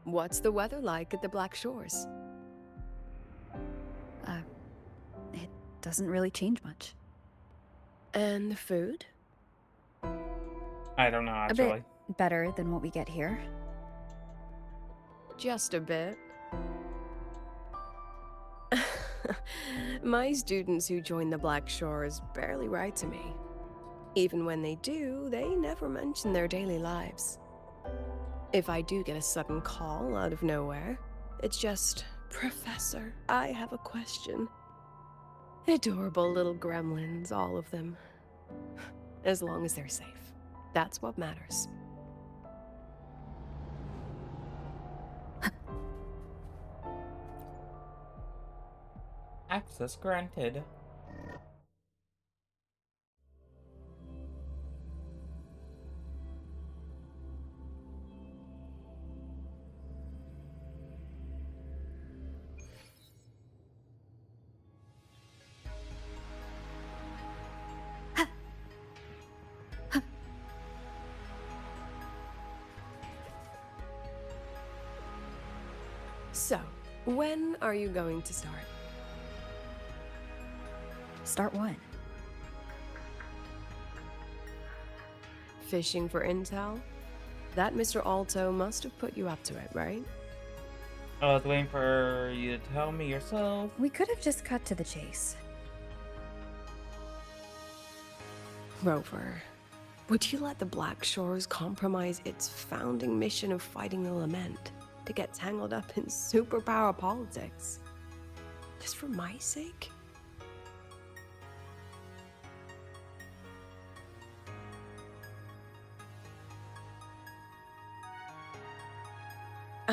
What's the weather like at the Black Shores? It doesn't really change much. And the food? I don't know, A actually. bit better than what we get here. Just a bit. My students who join the Black Shores barely write to me. Even when they do, they never mention their daily lives. If I do get a sudden call out of nowhere, it's just, "Professor, I have a question." Adorable little gremlins, all of them. As long as they're safe. That's what matters. Access granted. So, when are you going to start? Start what? Fishing for intel? That Mr. Alto must have put you up to it, right? I was waiting for you to tell me yourself. We could have just cut to the chase. Rover, would you let the Black Shores compromise its founding mission of fighting the Lament to get tangled up in superpower politics? Just for my sake?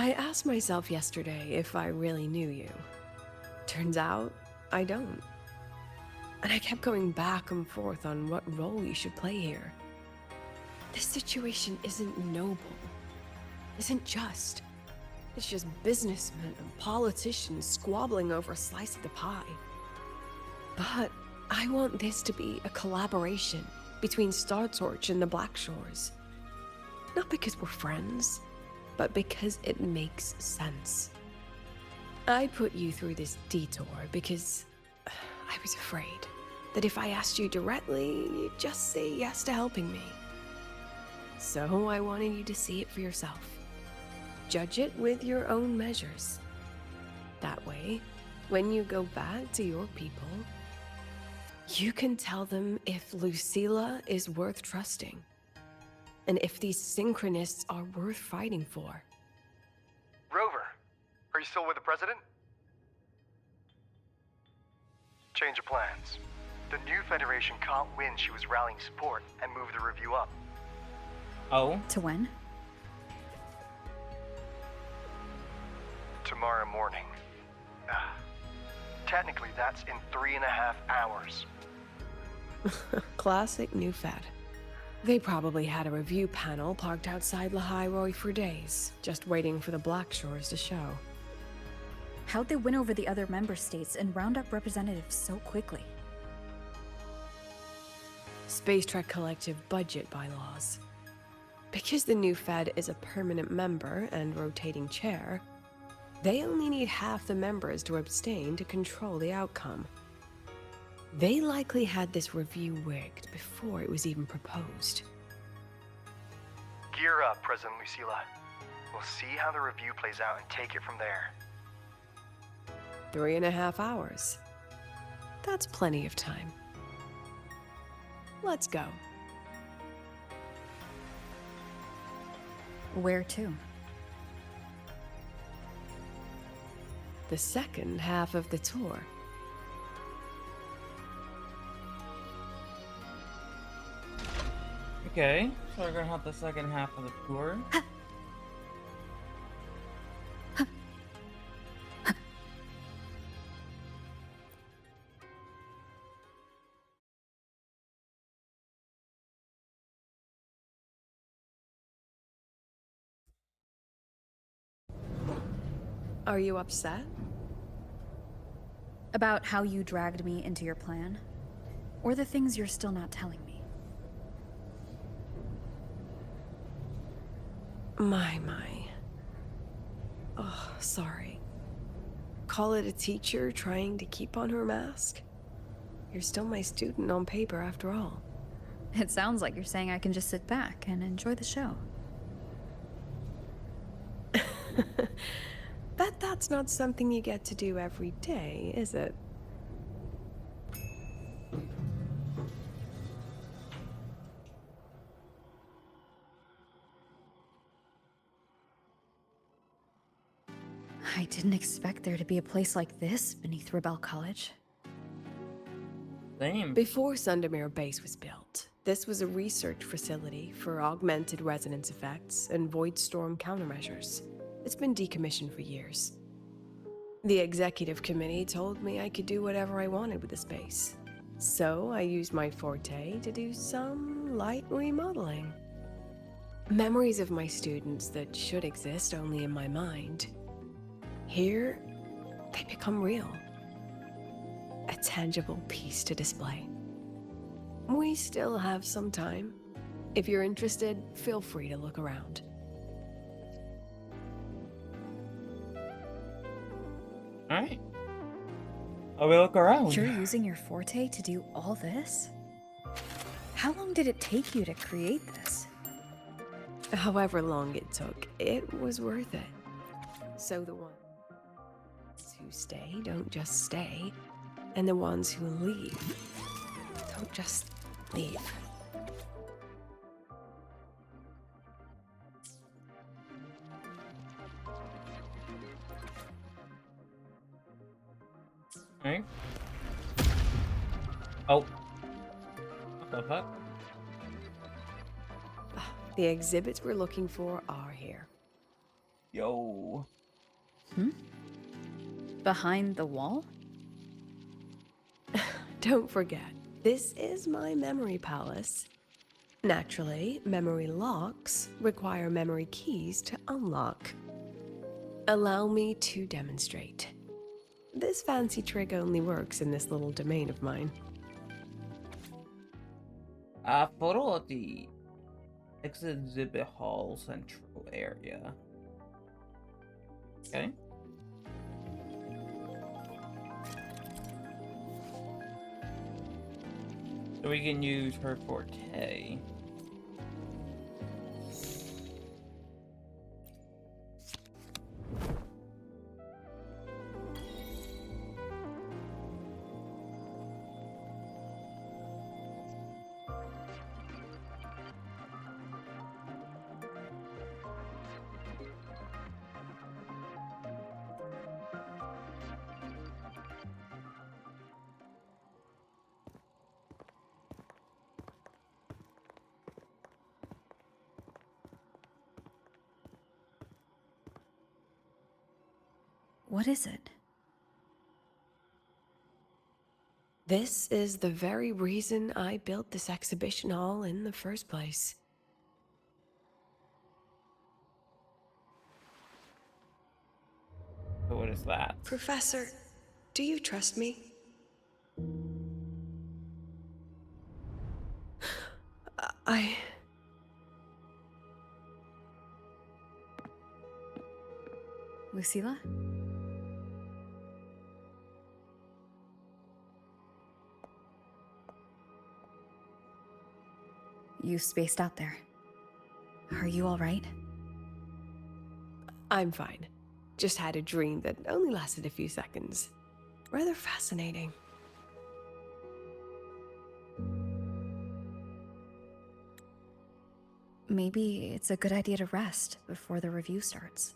I asked myself yesterday if I really knew you. Turns out, I don't. And I kept going back and forth on what role you should play here. This situation isn't noble, isn't just. It's just businessmen and politicians squabbling over a slice of the pie. But I want this to be a collaboration between Star Torch and the Black Shores. Not because we're friends, but because it makes sense. I put you through this detour because I was afraid that if I asked you directly, you'd just say yes to helping me. So I wanted you to see it for yourself. Judge it with your own measures. That way, when you go back to your people, you can tell them if Lucilla is worth trusting, and if these synchronists are worth fighting for. Rover, are you still with the president? Change of plans. The new Federation can't win. She was rallying support and move the review up. Oh? To when? Tomorrow morning. Technically, that's in 3.5 hours. Classic New Fed. They probably had a review panel parked outside Lahai for days, just waiting for the Black Shores to show. How'd they win over the other member states and round up representatives so quickly? Space Trek Collective budget bylaws. Because the new Fed is a permanent member and rotating chair, they only need half the members to abstain to control the outcome. They likely had this review rigged before it was even proposed. Gear up, President Lucilla. We'll see how the review plays out and take it from there. 3.5 hours. That's plenty of time. Let's go. Where to? The second half of the tour. Okay, so we're gonna have the second half of the tour. Are you upset? About how you dragged me into your plan? Or the things you're still not telling me? My. Oh, sorry. Call it a teacher trying to keep on her mask? You're still my student on paper after all. It sounds like you're saying I can just sit back and enjoy the show. Bet that's not something you get to do every day, is it? I didn't expect there to be a place like this beneath Rebel College. Same. Before Sundermere Base was built, this was a research facility for augmented resonance effects and void storm countermeasures. It's been decommissioned for years. The executive committee told me I could do whatever I wanted with the space. So I used my forte to do some light remodeling. Memories of my students that should exist only in my mind. Here, they become real. A tangible piece to display. We still have some time. If you're interested, feel free to look around. Alright. I will look around. You're using your forte to do all this? How long did it take you to create this? However long it took, it was worth it. So the ones who stay don't just stay, and the ones who leave don't just leave. Okay. Oh. What the fuck? The exhibits we're looking for are here. Yo. Behind the wall? Don't forget, this is my memory palace. Naturally, memory locks require memory keys to unlock. Allow me to demonstrate. This fancy trick only works in this little domain of mine. A photo of the exhibit hall central area. Okay. So we can use her forte. What is it? This is the very reason I built this exhibition hall in the first place. So what is that? Professor, do you trust me? Lucilla? You spaced out there. Are you all right? I'm fine. Just had a dream that only lasted a few seconds. Rather fascinating. Maybe it's a good idea to rest before the review starts.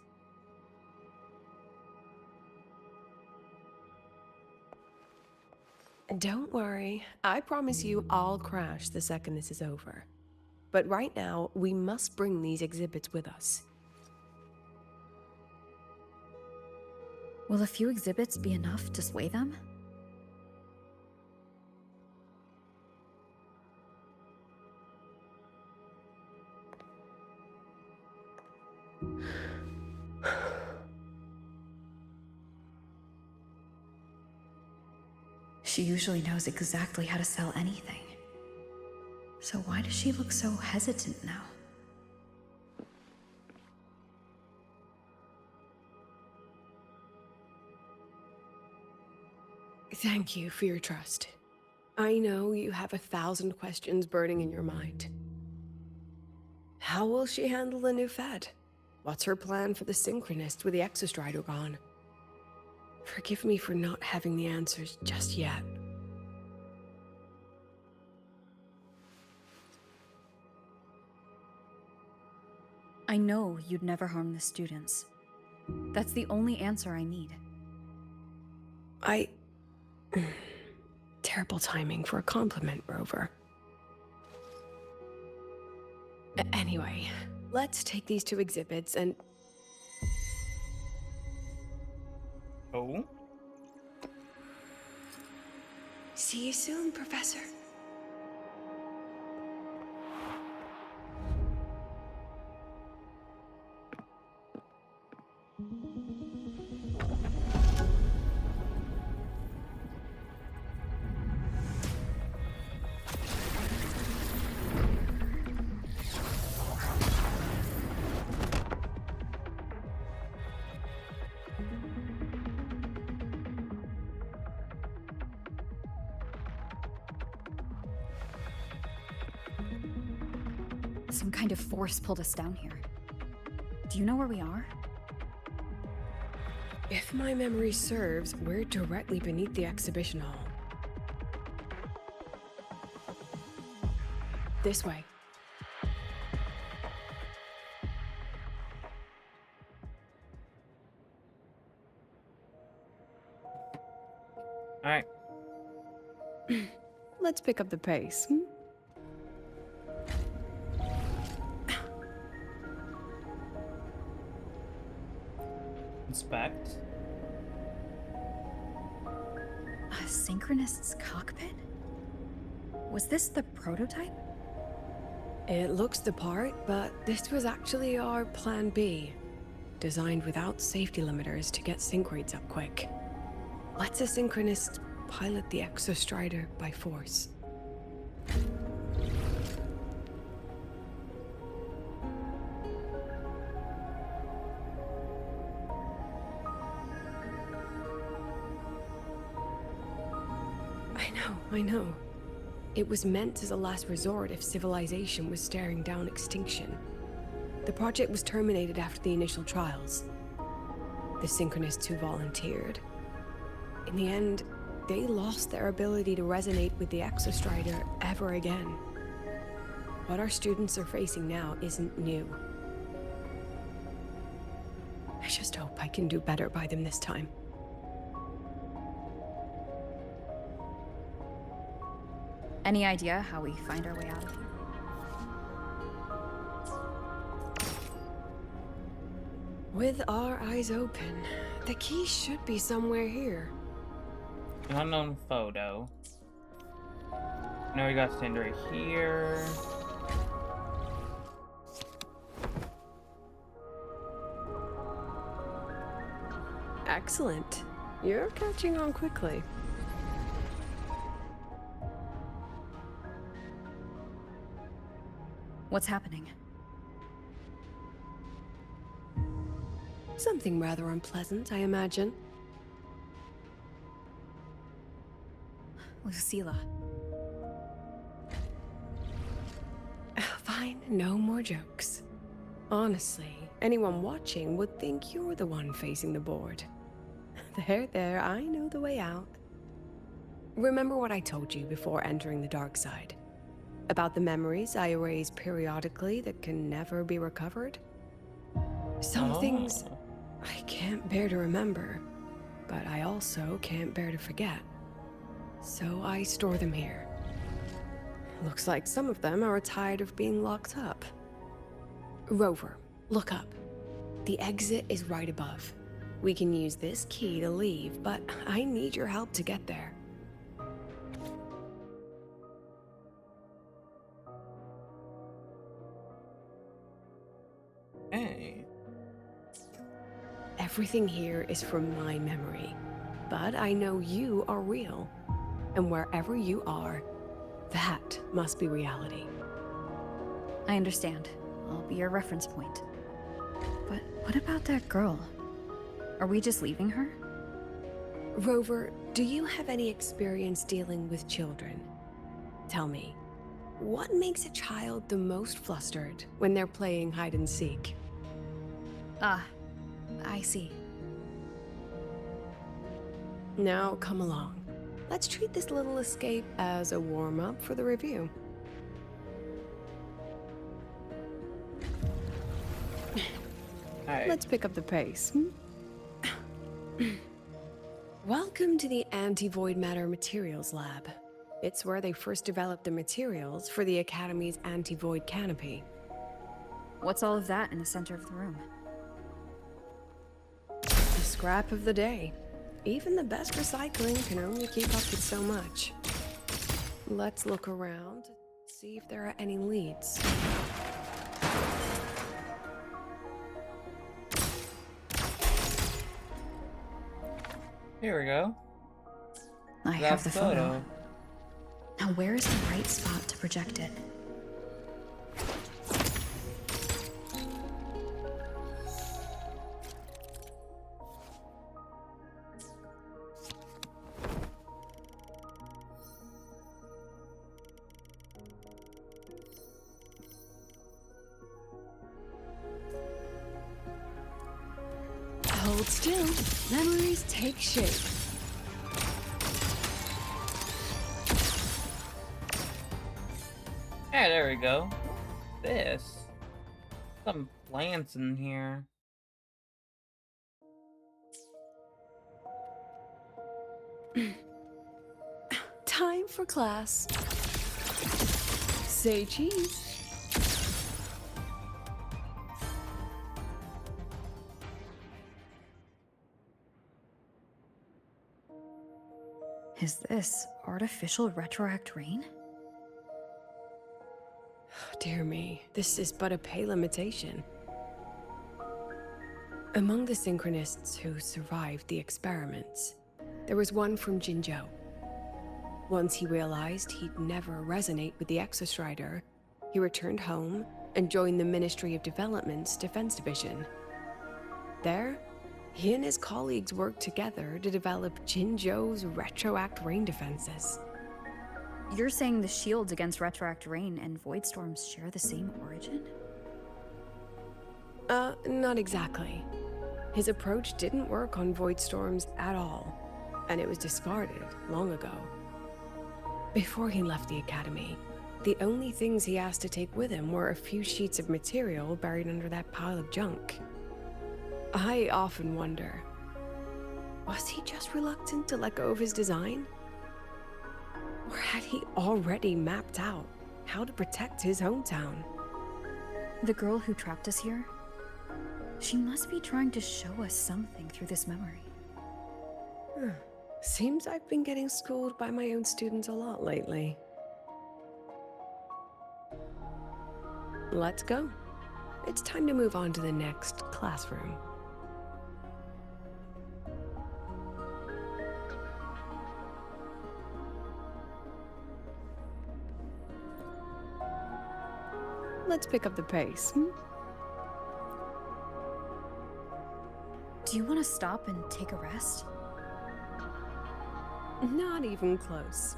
Don't worry. I promise you I'll crash the second this is over. But right now, we must bring these exhibits with us. Will a few exhibits be enough to sway them? She usually knows exactly how to sell anything. So why does she look so hesitant now? Thank you for your trust. I know you have 1,000 questions burning in your mind. How will she handle the new Fed? What's her plan for the Synchronist with the Exostrider gone? Forgive me for not having the answers just yet. I know you'd never harm the students. That's the only answer I need. Terrible timing for a compliment, Rover. Anyway, let's take these two exhibits and... Oh? See you soon, Professor. Some kind of force pulled us down here. Do you know where we are? If my memory serves, we're directly beneath the exhibition hall. This way. Alright. Let's pick up the pace. inspect. A synchronist's cockpit? Was this the prototype? It looks the part, but this was actually our plan B. Designed without safety limiters to get sync rates up quick. Let's a synchronist pilot the Exostrider by force. I know. It was meant as a last resort if civilization was staring down extinction. The project was terminated after the initial trials. The synchronists who volunteered. In the end, they lost their ability to resonate with the Exostrider ever again. What our students are facing now isn't new. I just hope I can do better by them this time. Any idea how we find our way out of here? With our eyes open, the key should be somewhere here. Unknown photo. Now we got stand right here. Excellent. You're catching on quickly. What's happening? Something rather unpleasant, I imagine. Lucilla. Fine, no more jokes. Honestly, anyone watching would think you're the one facing the board. There, I know the way out. Remember what I told you before entering the dark side? About the memories I erase periodically that can never be recovered? Some things I can't bear to remember, but I also can't bear to forget. So I store them here. Looks like some of them are tired of being locked up. Rover, look up. The exit is right above. We can use this key to leave, but I need your help to get there. Hey. Everything here is from my memory, but I know you are real. And wherever you are, that must be reality. I understand. I'll be your reference point. But what about that girl? Are we just leaving her? Rover, do you have any experience dealing with children? Tell me, what makes a child the most flustered when they're playing hide and seek? Ah, I see. Now come along. Let's treat this little escape as a warm-up for the review. Right. Let's pick up the pace. Welcome to the Anti-Void Matter Materials Lab. It's where they first developed the materials for the Academy's anti-void canopy. What's all of that in the center of the room? The scrap of the day. Even the best recycling can only keep up with so much. Let's look around, see if there are any leads. Here we go. I have the photo. Now where is the right spot to project it? Hold still. Memories take shape. Yeah, there we go. This. Some plants in here. Time for class. Say cheese. Is this artificial retroact rain? Dear me, this is but a pale imitation. Among the synchronists who survived the experiments, there was one from Jinzhou. Once he realized he'd never resonate with the Exostrider, he returned home and joined the Ministry of Development's Defense Division. There, he and his colleagues worked together to develop Jinzhou's retroact rain defenses. You're saying the shields against retroact rain and void storms share the same origin? Not exactly. His approach didn't work on void storms at all, and it was discarded long ago. Before he left the academy, the only things he asked to take with him were a few sheets of material buried under that pile of junk. I often wonder, was he just reluctant to let go of his design? Or had he already mapped out how to protect his hometown? The girl who trapped us here? She must be trying to show us something through this memory. Seems I've been getting schooled by my own students a lot lately. Let's go. It's time to move on to the next classroom. Let's pick up the pace. Do you want to stop and take a rest? Not even close.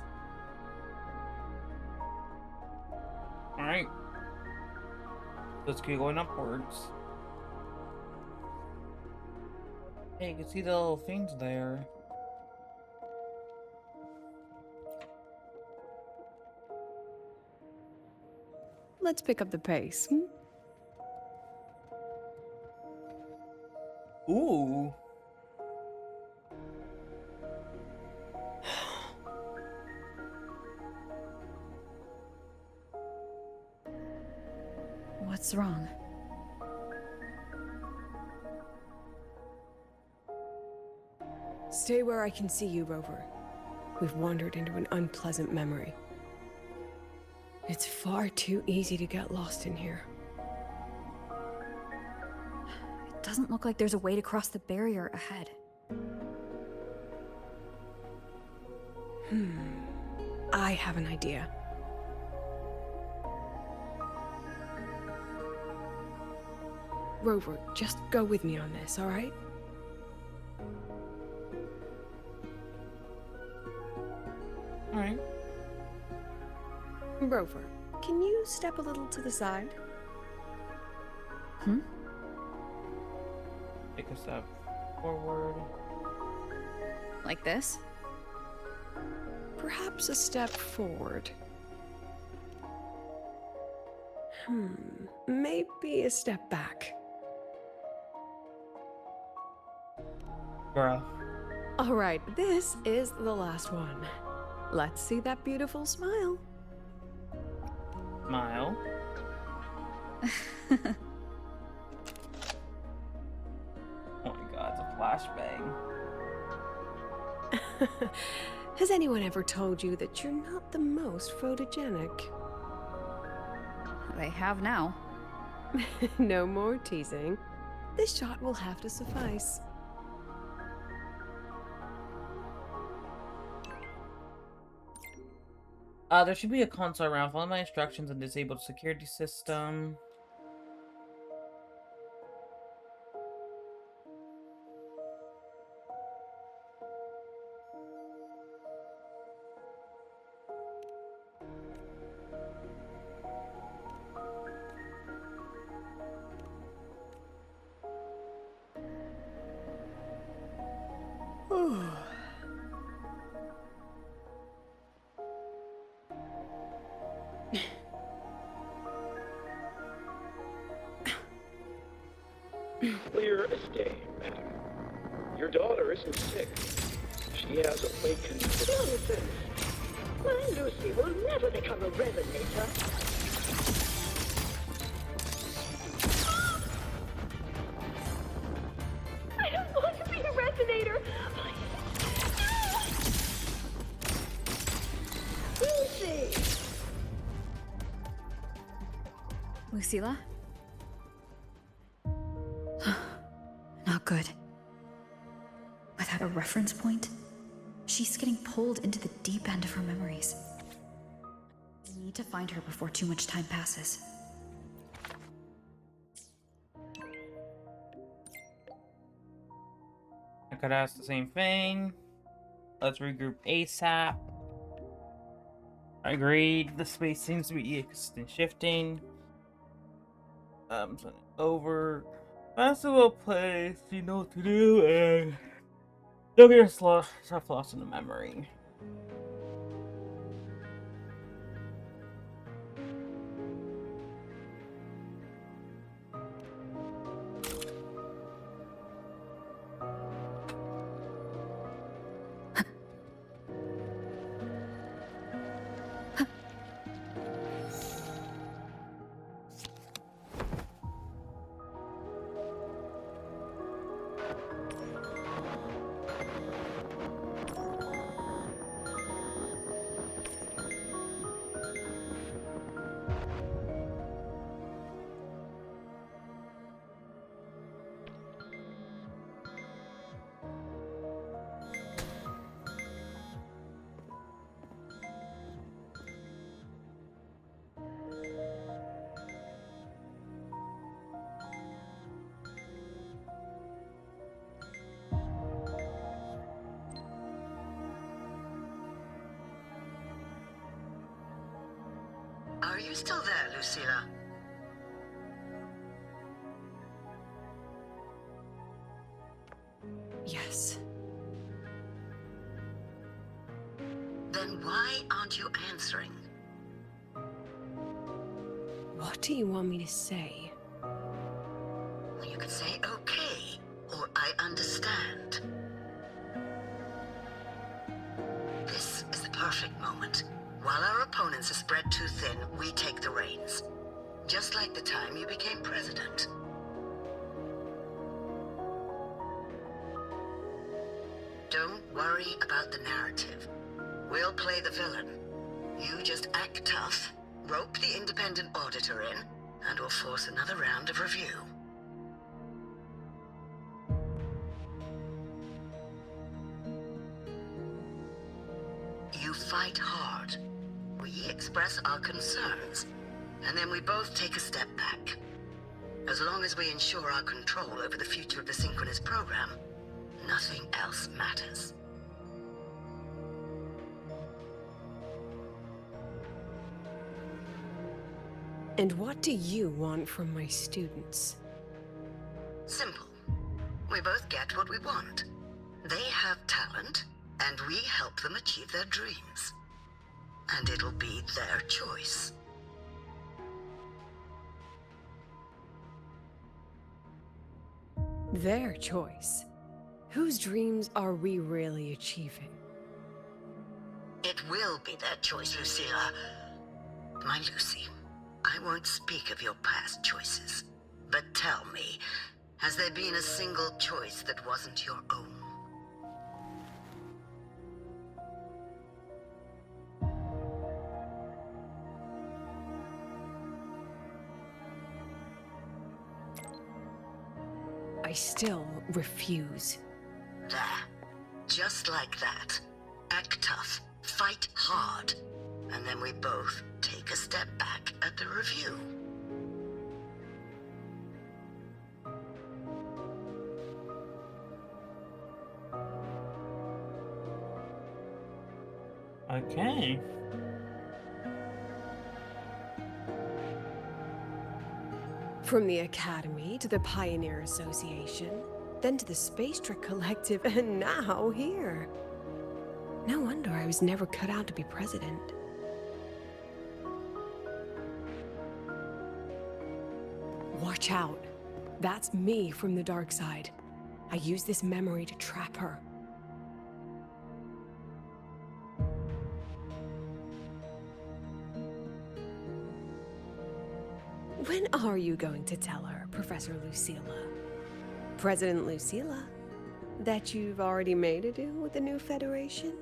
Alright. Let's keep going upwards. Hey, you can see the little things there. Let's pick up the pace. Ooh. What's wrong? Stay where I can see you, Rover. We've wandered into an unpleasant memory. It's far too easy to get lost in here. It doesn't look like there's a way to cross the barrier ahead. I have an idea. Rover, just go with me on this, all right? All right. Rover, can you step a little to the side? Take a step forward. Like this? Perhaps a step forward. Maybe a step back. Bruh. All right, this is the last one. Let's see that beautiful smile. Smile. Oh my god, it's a flashbang. Has anyone ever told you that you're not the most photogenic? They have now. No more teasing. This shot will have to suffice. There should be a console around. Follow my instructions and disable the security system. Clear as day, madam. Your daughter isn't sick. She has awakened. Nonsense! My Lucy will never become a resonator. I don't want to be a resonator! Lucilla? Not good. Without a reference point, she's getting pulled into the deep end of her memories. We need to find her before too much time passes. I could ask the same thing. Let's regroup ASAP. Agreed. The space seems to be shifting. Something over. Festival place. You know what to do, and don't get stuff lost in the memory. Are you still there, Lucilla? Yes. Then why aren't you answering? What do you want me to say? You could say okay, or I understand. This is the perfect moment. While our opponents are spread too thin, we take the reins. Just like the time you became president. Don't worry about the narrative. We'll play the villain. You just act tough, rope the independent auditor in, and we'll force another round of review. You fight hard. We express our concerns, and then we both take a step back. As long as we ensure our control over the future of the Synchronous program, nothing else matters. And what do you want from my students? Simple. We both get what we want. They have talent, and we help them achieve their dreams. And it'll be their choice. Their choice? Whose dreams are we really achieving? It will be their choice, Lucilla. My Lucy, I won't speak of your past choices. But tell me, has there been a single choice that wasn't your own? I still refuse. There. Just like that. Act tough, fight hard, and then we both take a step back at the review. Okay. From the Academy to the Pioneer Association, then to the Space Trek Collective, and now here. No wonder I was never cut out to be president. Watch out. That's me from the dark side. I use this memory to trap her. When are you going to tell her, Professor Lucilla? President Lucilla? That you've already made a deal with the new Federation?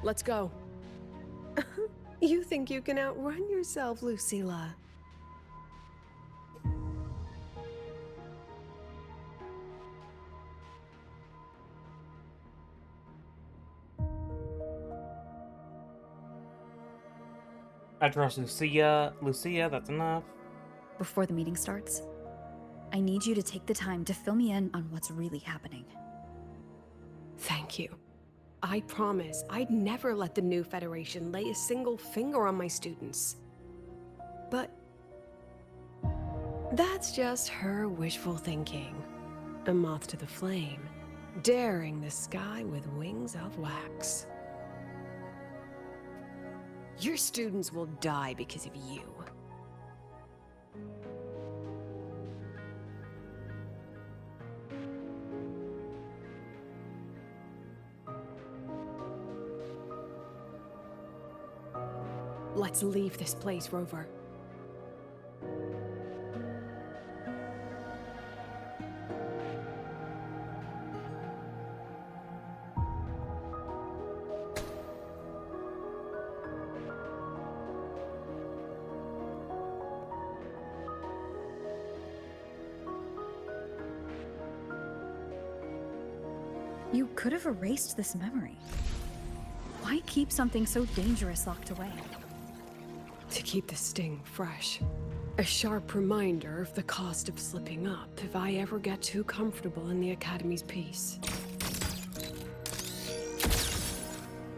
Let's go. You think you can outrun yourself, Lucilla? I trust Lucia. Lucia, that's enough. Before the meeting starts, I need you to take the time to fill me in on what's really happening. Thank you. I promise I'd never let the new Federation lay a single finger on my students. But that's just her wishful thinking. A moth to the flame, daring the sky with wings of wax. Your students will die because of you. Let's leave this place, Rover. You could have erased this memory. Why keep something so dangerous locked away? To keep the sting fresh. A sharp reminder of the cost of slipping up if I ever get too comfortable in the Academy's peace.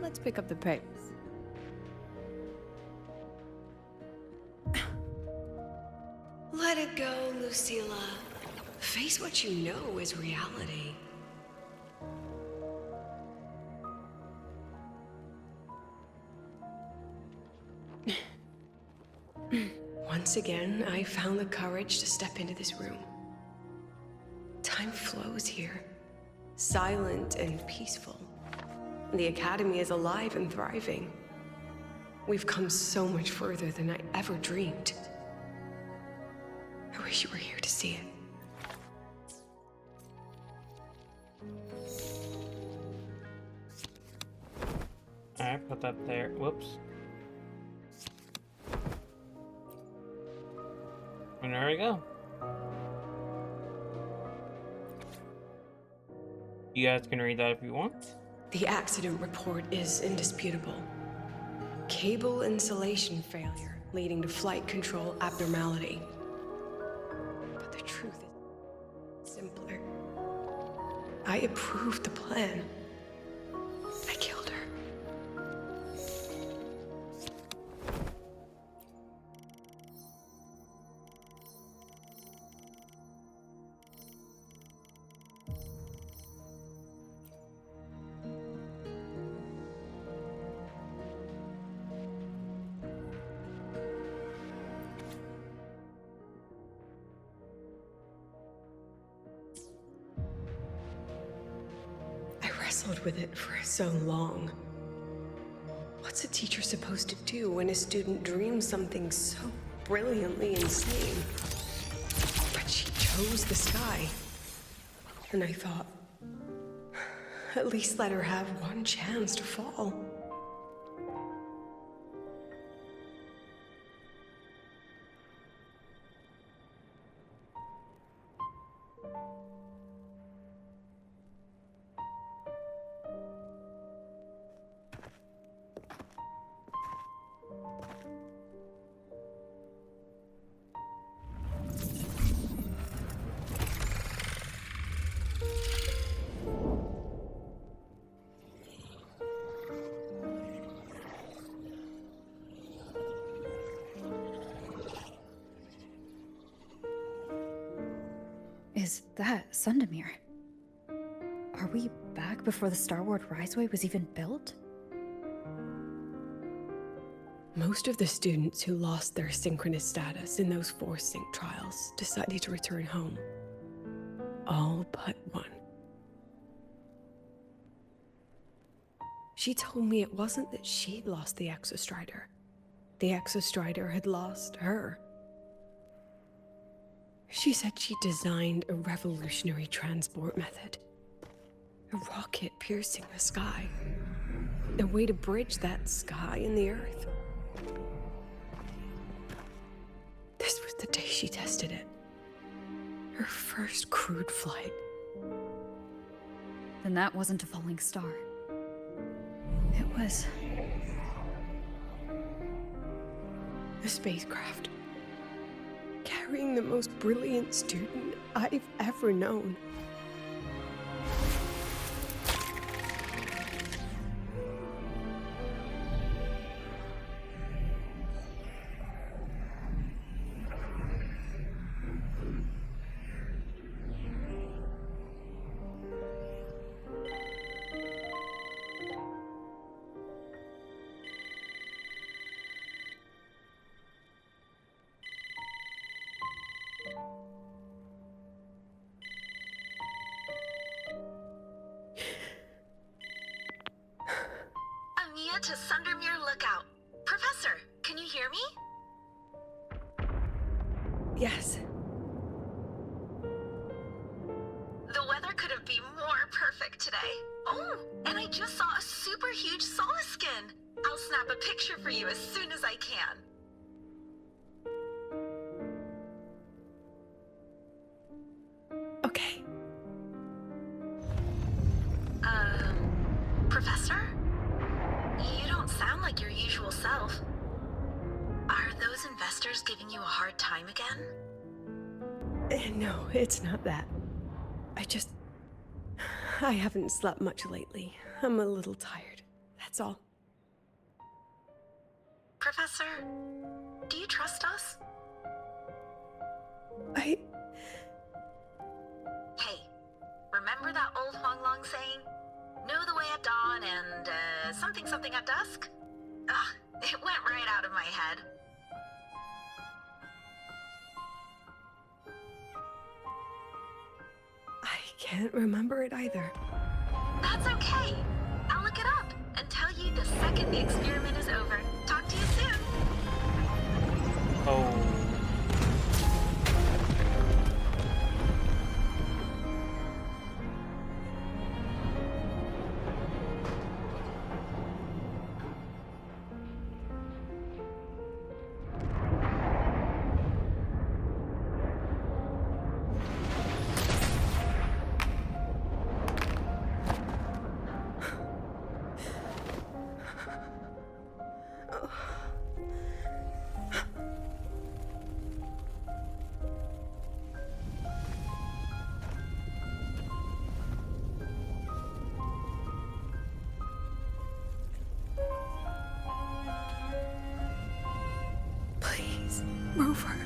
Let's pick up the pace. Let it go, Lucilla. Face what you know is reality. Once again, I found the courage to step into this room. Time flows here, silent and peaceful. The Academy is alive and thriving. We've come so much further than I ever dreamed. I wish you were here to see it. Alright, put that there. Whoops. And there we go. You guys can read that if you want. The accident report is indisputable. Cable insulation failure, leading to flight control abnormality. But the truth is simpler. I approved the plan. I killed her. With it for so long. What's a teacher supposed to do when a student dreams something so brilliantly insane? But she chose the sky. And I thought, at least let her have one chance to fall. Is that Sundamir? Are we back before the Starward Riseway was even built? Most of the students who lost their synchronous status in those force sync trials decided to return home. All but one. She told me it wasn't that she'd lost the Exostrider. The Exostrider had lost her. She said she designed a revolutionary transport method. A rocket piercing the sky. A way to bridge that sky and the earth. This was the day she tested it. Her first crewed flight. Then that wasn't a falling star. It was... a spacecraft. Carrying the most brilliant student I've ever known. Ania to Sundermere Lookout. Professor, can you hear me? Yes. The weather couldn't be more perfect today. Oh, and I just saw a super huge solaskin. I'll snap a picture for you as soon as I can. Okay. Professor? You don't sound like your usual self. Are those investors giving you a hard time again? No, it's not that. I haven't slept much lately. I'm a little tired. That's all. Professor, do you trust us? Hey, remember that old Huanglong saying? Know the way at dawn and, something at dusk? Ugh, it went right out of my head. I can't remember it either. That's okay. I'll look it up and tell you the second the experiment is over. Talk to you soon. Oh. Please, move her.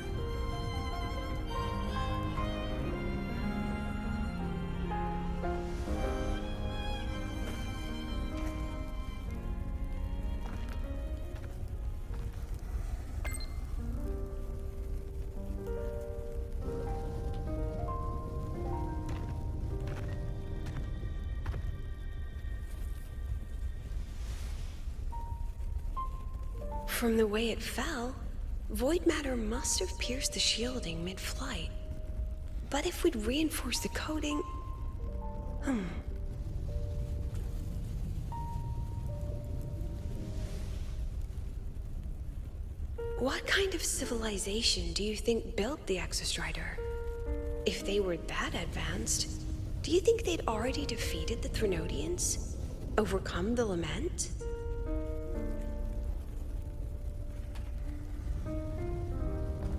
From the way it fell, void matter must have pierced the shielding mid-flight. But if we'd reinforced the coating... What kind of civilization do you think built the Exostrider? If they were that advanced, do you think they'd already defeated the Threnodians? Overcome the Lament?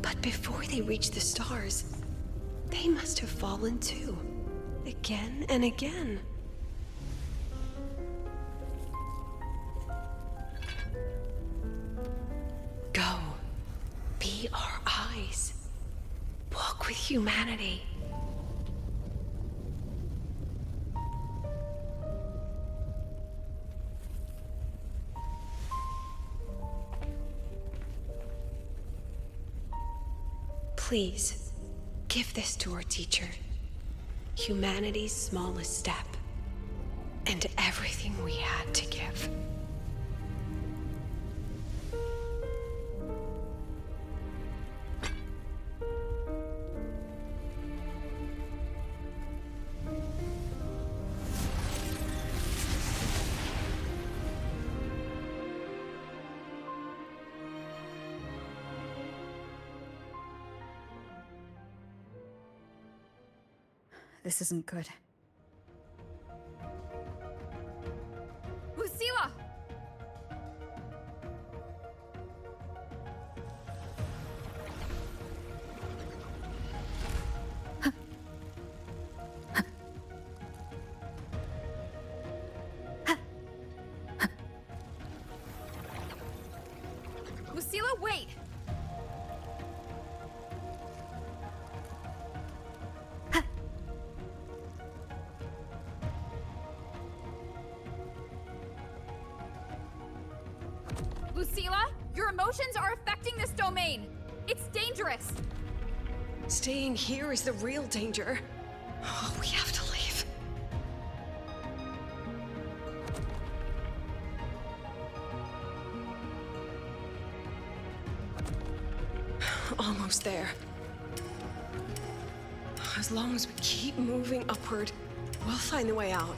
But before they reached the stars, they must have fallen too. Again and again. Go. Be our eyes. Walk with humanity. Please, give this to our teacher. Humanity's smallest step. And everything we had to give. This isn't good. Lucilla! Lucilla, wait! Lucilla, your emotions are affecting this domain. It's dangerous. Staying here is the real danger. Oh, we have to leave. Almost there. As long as we keep moving upward, we'll find the way out.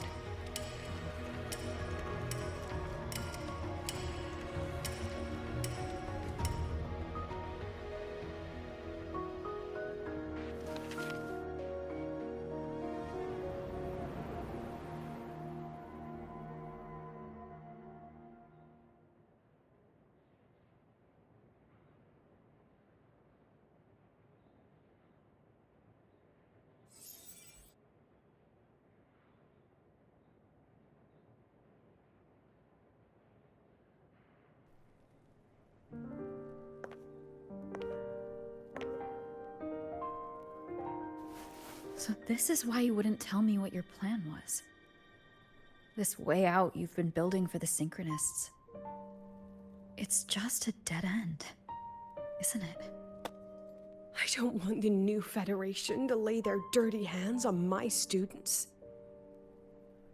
So this is why you wouldn't tell me what your plan was. This way out you've been building for the Synchronists. It's just a dead end, isn't it? I don't want the new Federation to lay their dirty hands on my students.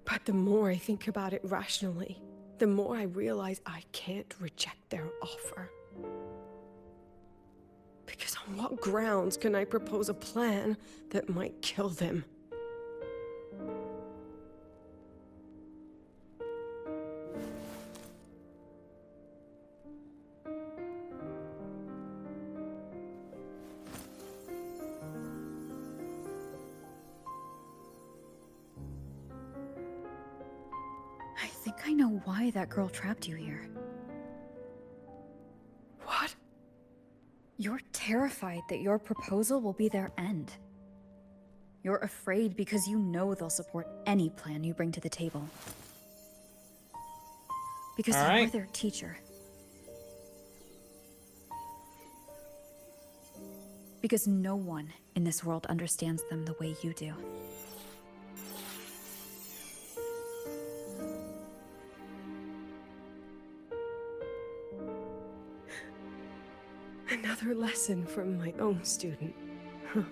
But the more I think about it rationally, the more I realize I can't reject their offer. Because on what grounds can I propose a plan that might kill them? I think I know why that girl trapped you here. What? You're terrified that your proposal will be their end. You're afraid because you know they'll support any plan you bring to the table. Because you're their teacher. Because no one in this world understands them the way you do. Another lesson from my own student. Huh.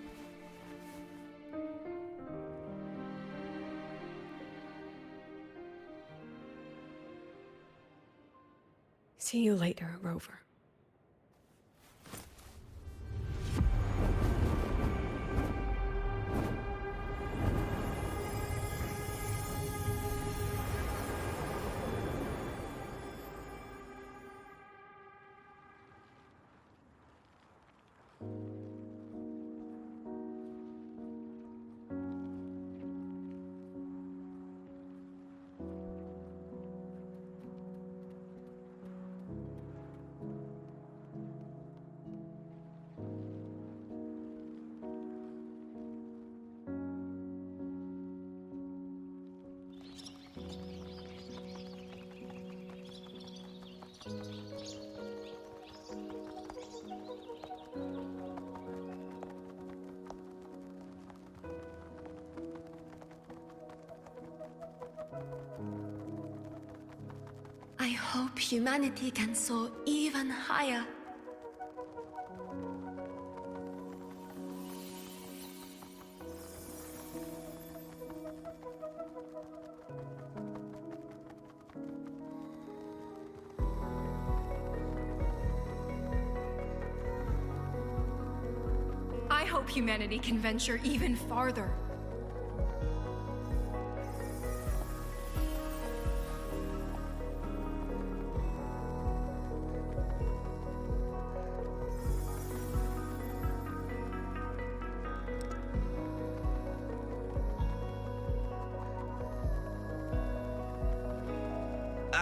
See you later, Rover. I hope humanity can soar even higher. I hope humanity can venture even farther.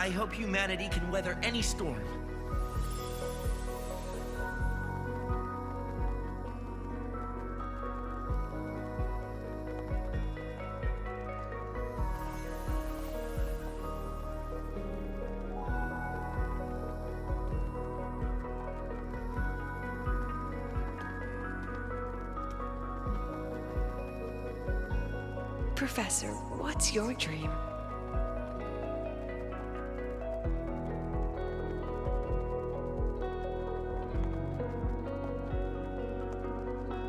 I hope humanity can weather any storm. Professor, what's your dream?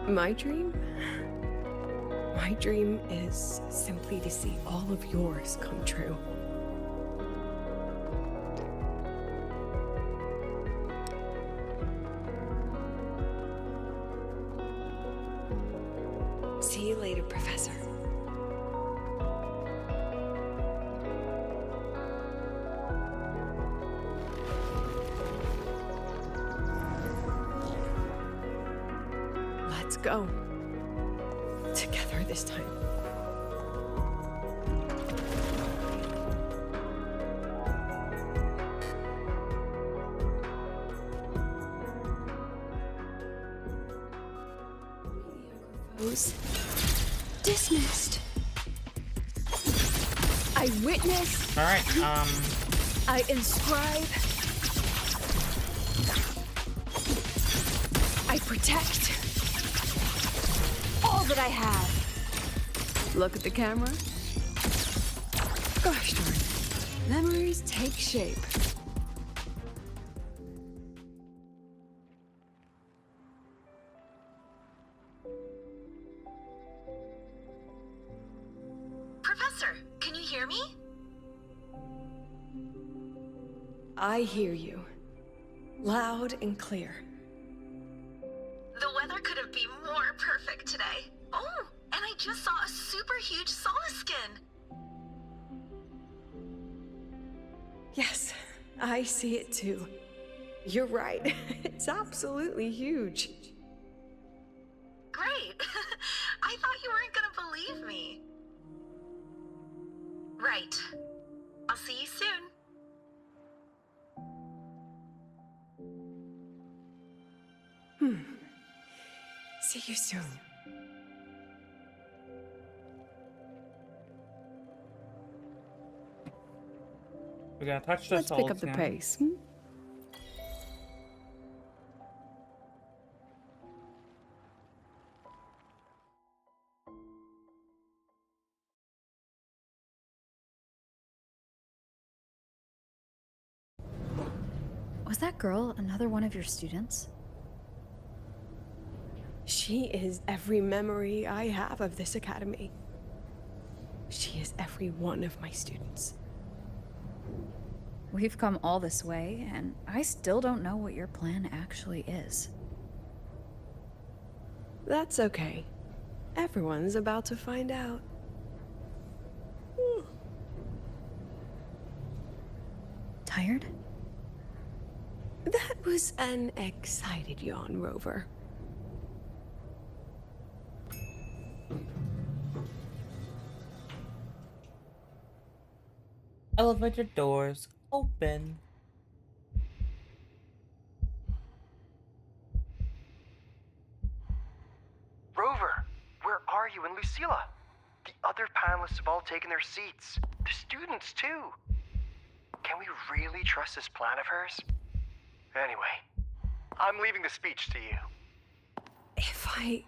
My dream? My dream is simply to see all of yours come true. See you later, Professor. Let's go. Together this time. Dismissed. I witness. All right. I inscribe. I protect. All that I have. Look at the camera. Gosh darn. Memories take shape. Professor, can you hear me? I hear you. Loud and clear. The weather couldn't be more perfect today. Oh, and I just saw a super huge solaskin. Yes, I see it too. You're right. It's absolutely huge. Great. I thought you weren't gonna believe me. Right. I'll see you soon. See you soon. We gotta touch the Let's pick up the pace. Was that girl another one of your students? She is every memory I have of this academy. She is every one of my students. We've come all this way, and I still don't know what your plan actually is. That's okay. Everyone's about to find out. Tired? That was an excited yawn, Rover. Elevator doors open. Rover, where are you and Lucilla? The other panelists have all taken their seats. The students, too. Can we really trust this plan of hers? Anyway, I'm leaving the speech to you. If I...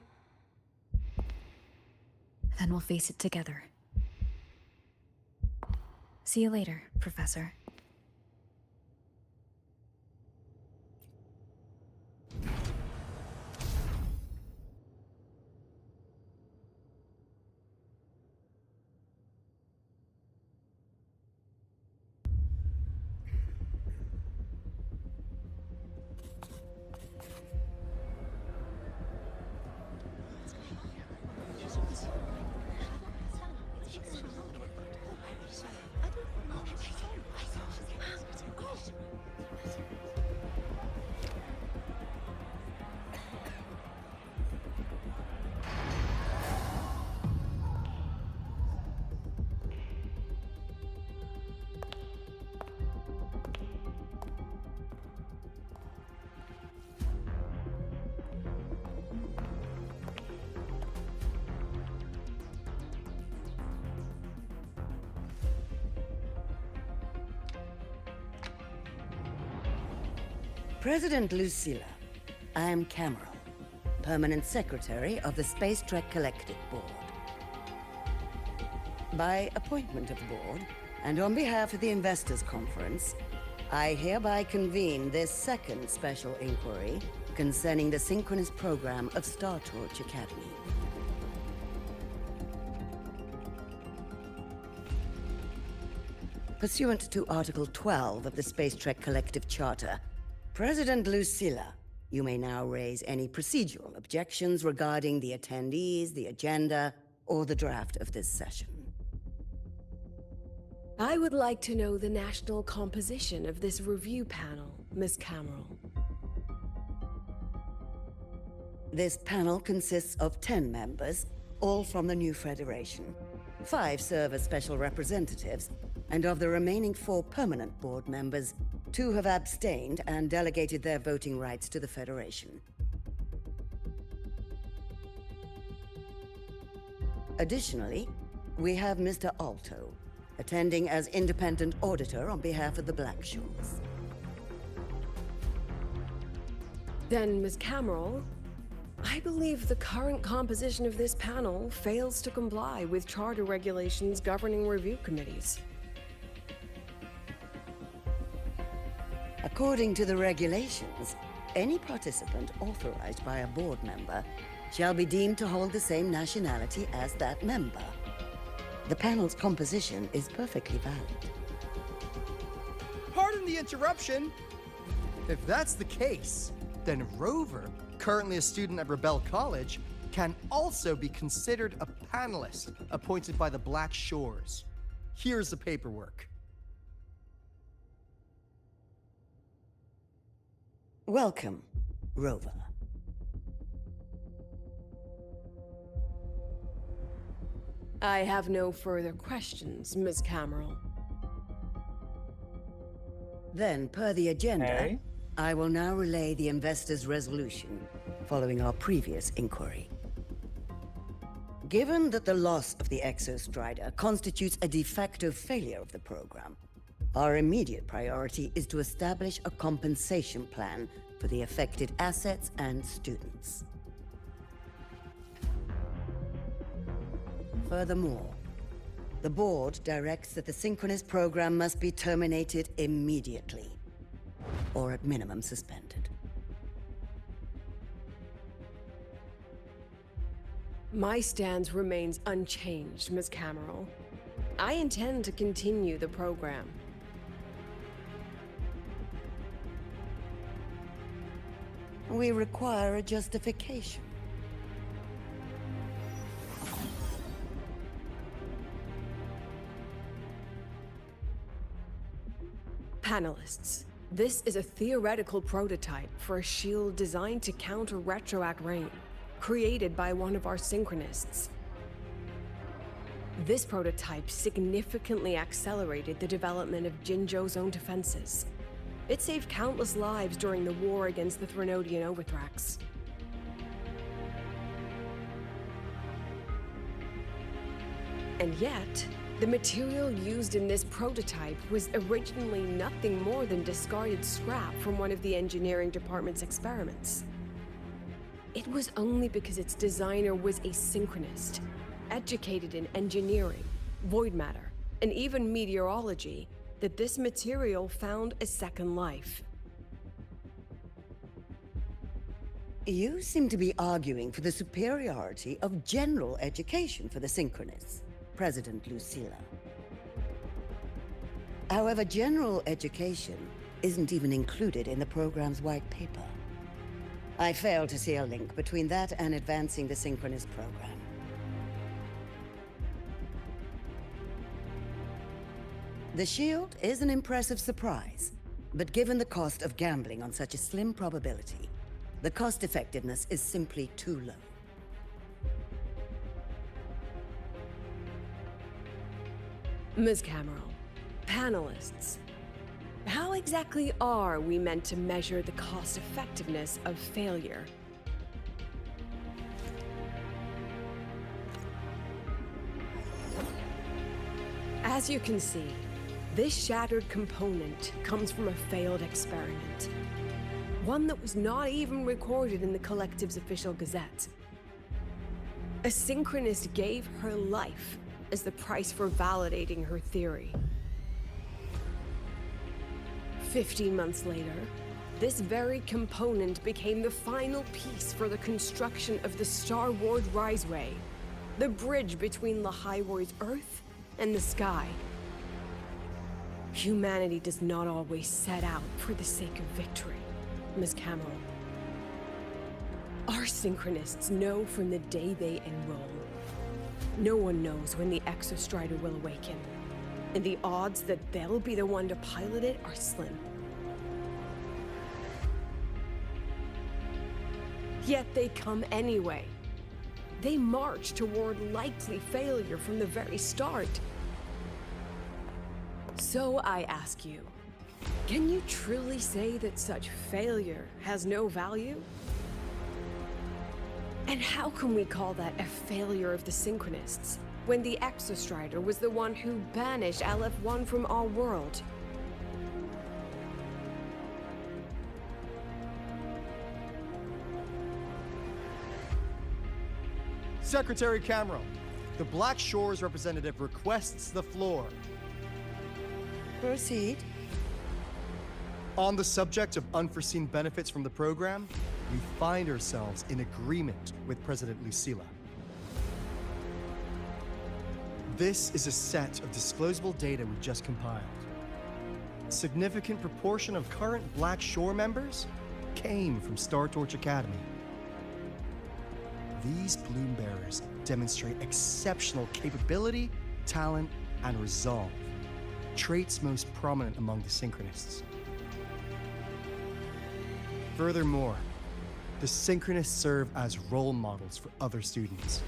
Then we'll face it together. See you later, Professor. President Lucilla, I am Cameron, Permanent Secretary of the Space Trek Collective Board. By appointment of the board, and on behalf of the Investors Conference, I hereby convene this second special inquiry concerning the synchronous program of Star Torch Academy. Pursuant to Article 12 of the Space Trek Collective Charter, President Lucilla, you may now raise any procedural objections regarding the attendees, the agenda, or the draft of this session. I would like to know the national composition of this review panel, Miss Cameron. This panel consists of 10 members, all from the new Federation. 5 serve as special representatives, and of the remaining 4 permanent board members, 2 have abstained and delegated their voting rights to the Federation. Additionally, we have Mr. Alto, attending as independent auditor on behalf of the Black Shores. Then, Ms. Cameron, I believe the current composition of this panel fails to comply with charter regulations governing review committees. According to the regulations, any participant authorized by a board member shall be deemed to hold the same nationality as that member. The panel's composition is perfectly valid. Pardon the interruption. If that's the case, then Rover, currently a student at Rebel College, can also be considered a panelist appointed by the Black Shores. Here's the paperwork. Welcome, Rover. I have no further questions, Ms. Cameron. Then, per the agenda, I will now relay the investors' resolution following our previous inquiry. Given that the loss of the Exostrider constitutes a de facto failure of the program, our immediate priority is to establish a compensation plan for the affected assets and students. Furthermore, the board directs that the synchronous program must be terminated immediately, or at minimum suspended. My stance remains unchanged, Ms. Cameron. I intend to continue the program. We require a justification. Panelists, this is a theoretical prototype for a shield designed to counter retroact rain, created by one of our synchronists. This prototype significantly accelerated the development of Jinzhou's own defenses. It saved countless lives during the war against the Threnodian Overthrax. And yet, the material used in this prototype was originally nothing more than discarded scrap from one of the engineering department's experiments. It was only because its designer was a synchronist, educated in engineering, void matter, and even meteorology, that this material found a second life. You seem to be arguing for the superiority of general education for the synchronists, President Lucilla. However, general education isn't even included in the program's white paper. I fail to see a link between that and advancing the synchronous program. The shield is an impressive surprise, but given the cost of gambling on such a slim probability, the cost-effectiveness is simply too low. Ms. Cameron, panelists, how exactly are we meant to measure the cost-effectiveness of failure? As you can see, this shattered component comes from a failed experiment. One that was not even recorded in the Collective's official gazette. A synchronist gave her life as the price for validating her theory. 15 months later, this very component became the final piece for the construction of the Star Ward Riseway, the bridge between Lahaiwar's Earth and the sky. Humanity does not always set out for the sake of victory, Ms. Cameron. Our synchronists know from the day they enroll. No one knows when the Exostrider will awaken, and the odds that they'll be the one to pilot it are slim. Yet they come anyway. They march toward likely failure from the very start. So I ask you, can you truly say that such failure has no value? And how can we call that a failure of the Synchronists, when the Exostrider was the one who banished LF1 from our world? Secretary Cameron, the Black Shores representative requests the floor. Proceed. On the subject of unforeseen benefits from the program, we find ourselves in agreement with President Lucilla. This is a set of disclosable data we just compiled. A significant proportion of current Black Shore members came from Star Torch Academy. These Bloom Bearers demonstrate exceptional capability, talent, and resolve, traits most prominent among the Synchronists. Furthermore, the Synchronists serve as role models for other students.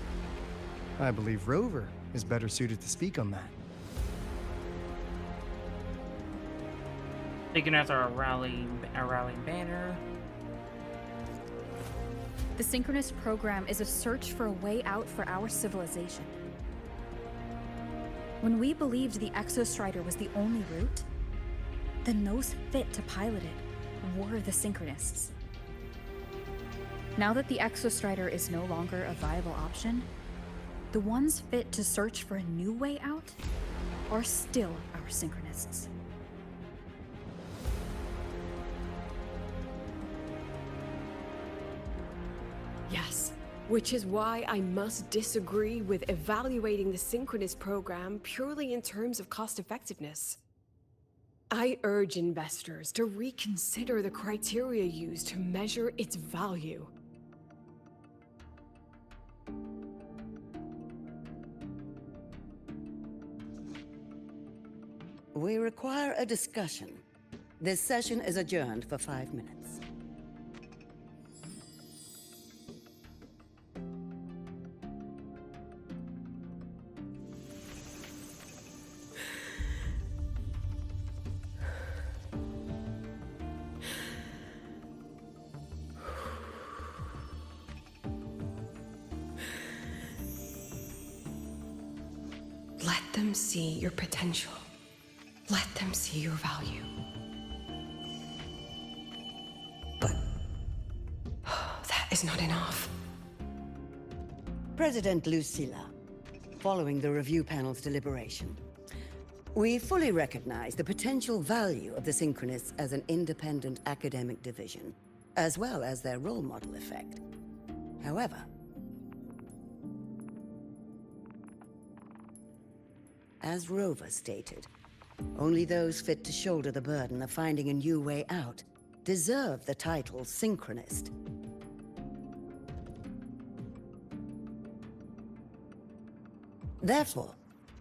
I believe Rover is better suited to speak on that. Taking as our rallying banner. The Synchronist program is a search for a way out for our civilization. When we believed the Exostrider was the only route, then those fit to pilot it were the Synchronists. Now that the Exostrider is no longer a viable option, the ones fit to search for a new way out are still our Synchronists. Yes, which is why I must disagree with evaluating the Synchronist program purely in terms of cost-effectiveness. I urge investors to reconsider the criteria used to measure its value. We require a discussion. This session is adjourned for 5 minutes. Let them see your potential. Let them see your value. But that is not enough. President Lucilla, following the review panel's deliberation, we fully recognize the potential value of the Synchronists as an independent academic division, as well as their role model effect. However, as Rover stated, only those fit to shoulder the burden of finding a new way out deserve the title Synchronist. Therefore,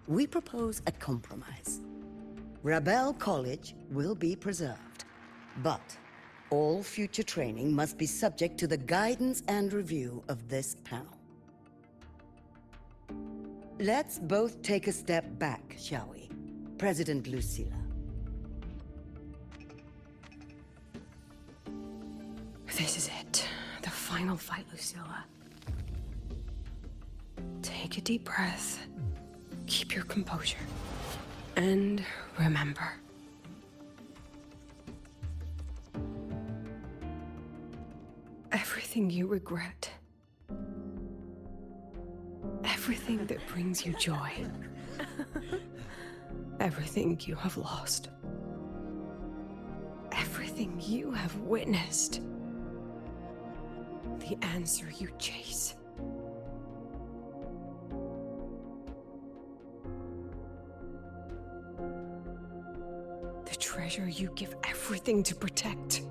we propose a compromise. Rebel College will be preserved, but all future training must be subject to the guidance and review of this panel. Let's both take a step back, shall we? President Lucilla. This is it. The final fight, Lucilla. Take a deep breath. Keep your composure. And remember. everything you regret. Everything that brings you joy. Everything you have lost. Everything you have witnessed. The answer you chase. The treasure you give everything to protect.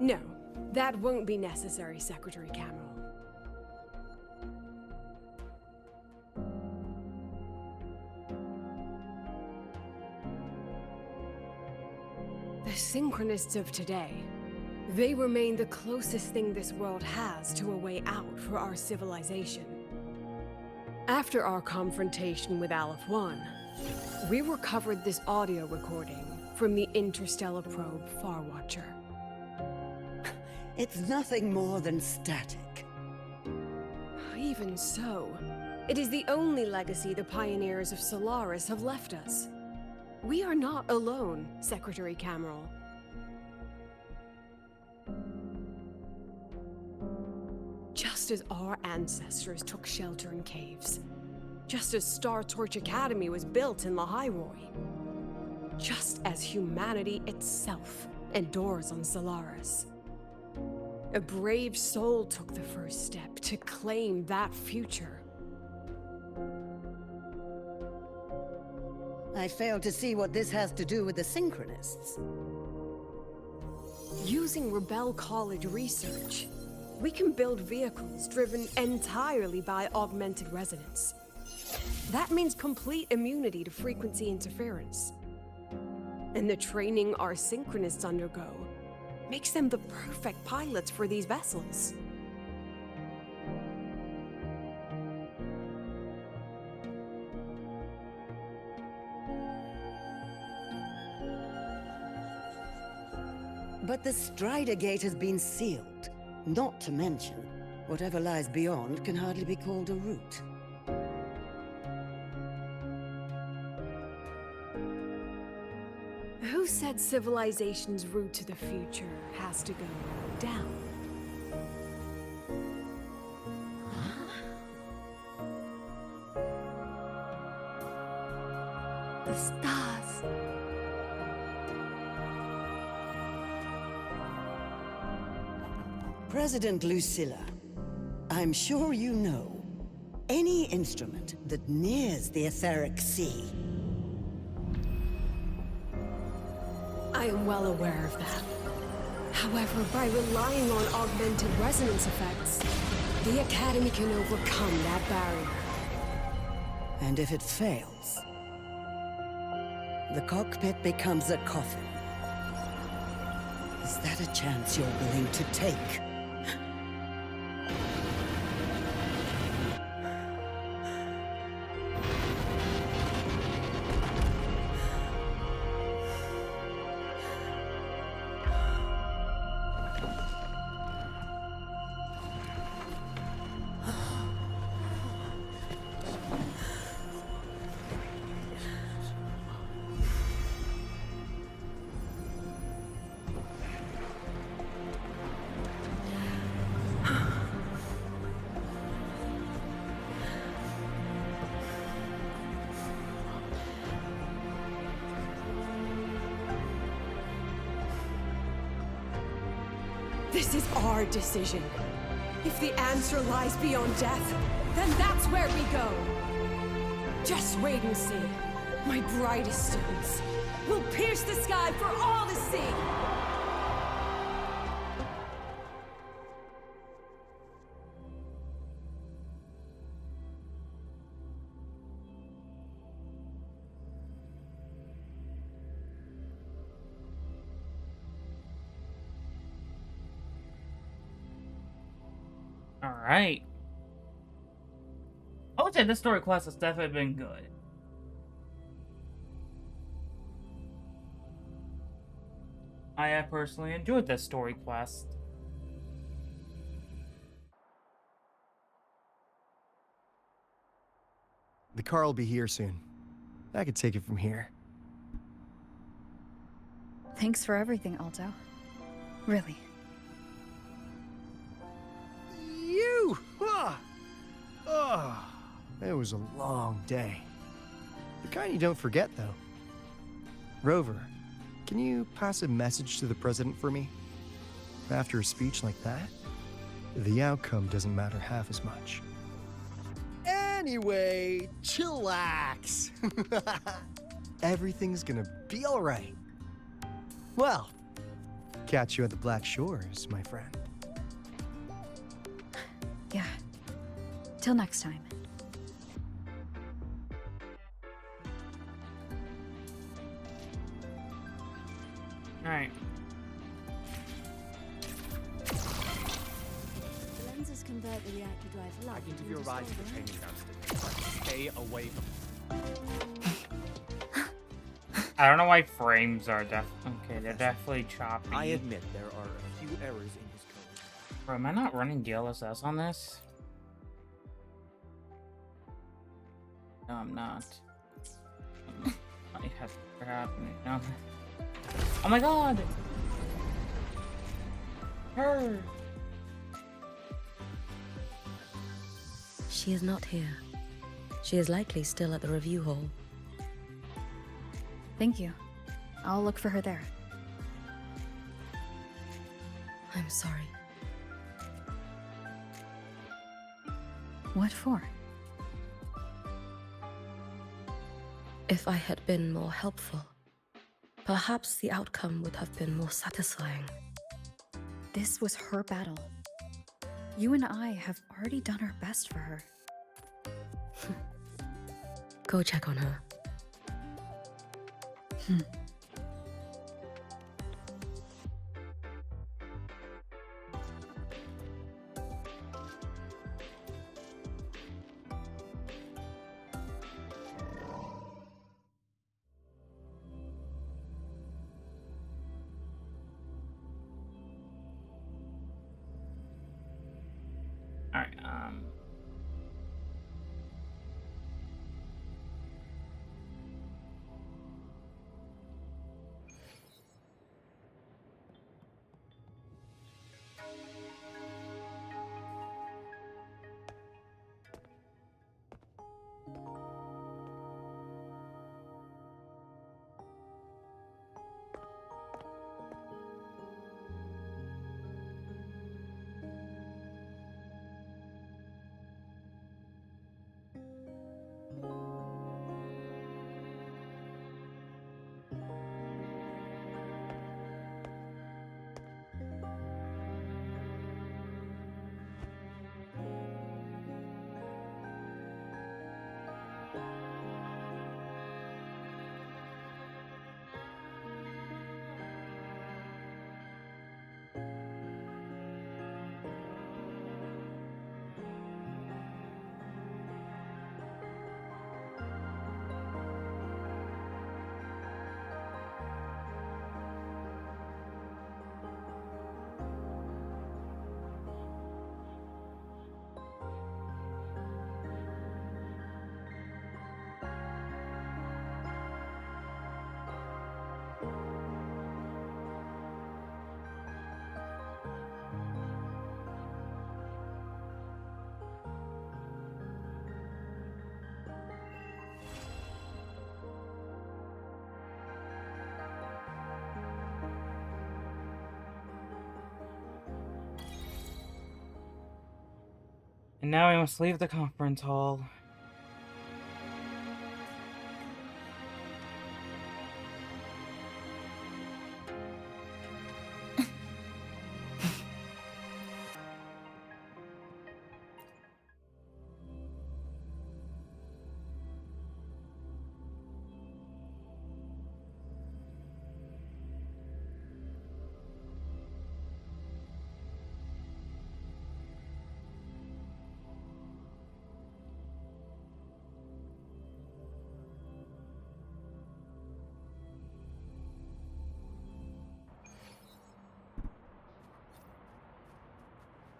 No, that won't be necessary, Secretary Cameron. The Synchronists of today, they remain the closest thing this world has to a way out for our civilization. After our confrontation with Aleph 1, we recovered this audio recording from the interstellar probe Farwatcher. It's nothing more than static. Even so, it is the only legacy the pioneers of Solaris have left us. We are not alone, Secretary Cameron. Just as our ancestors took shelter in caves, just as Star Torch Academy was built in Lahairoi, just as humanity itself endures on Solaris. A brave soul took the first step to claim that future. I fail to see what this has to do with the Synchronists. Using Rebel College research, we can build vehicles driven entirely by augmented resonance. That means complete immunity to frequency interference. And the training our Synchronists undergo makes them the perfect pilots for these vessels. But the Strider Gate has been sealed. Not to mention, whatever lies beyond can hardly be called a route. Who said civilization's route to the future has to go down? The stars. President Lucilla, I'm sure you know, any instrument that nears the etheric sea. I am well aware of that. However, by relying on augmented resonance effects, the Academy can overcome that barrier. And if it fails, the cockpit becomes a coffin. Is that a chance you're willing to take? This is our decision. If the answer lies beyond death, then that's where we go. Just wait and see. My brightest students will pierce the sky for all to see. Alright. I would say this story quest has definitely been good. I have personally enjoyed this story quest. The car will be here soon. I could take it from here. Thanks for everything, Alto. Really. You! Oh, it was a long day. The kind you don't forget, though. Rover, can you pass a message to the president for me? After a speech like that, the outcome doesn't matter half as much. Anyway, chillax. Everything's gonna be all right. Well, catch you at the Black Shores, my friend. Yeah. Till next time. Alright. The lenses convert the reactor drive light. I can give you a ride to the training ground station, but stay away from I don't know why frames are okay, they're definitely choppy. I admit there are a few errors in his code. Bro, am I not running DLSS on this? No, I'm not. I had crap. No. Oh my god! Her! She is not here. She is likely still at the review hall. Thank you. I'll look for her there. I'm sorry. What for? If I had been more helpful, perhaps the outcome would have been more satisfying. This was her battle. You and I have already done our best for her. Go check on her. Alright, and now we must leave the conference hall.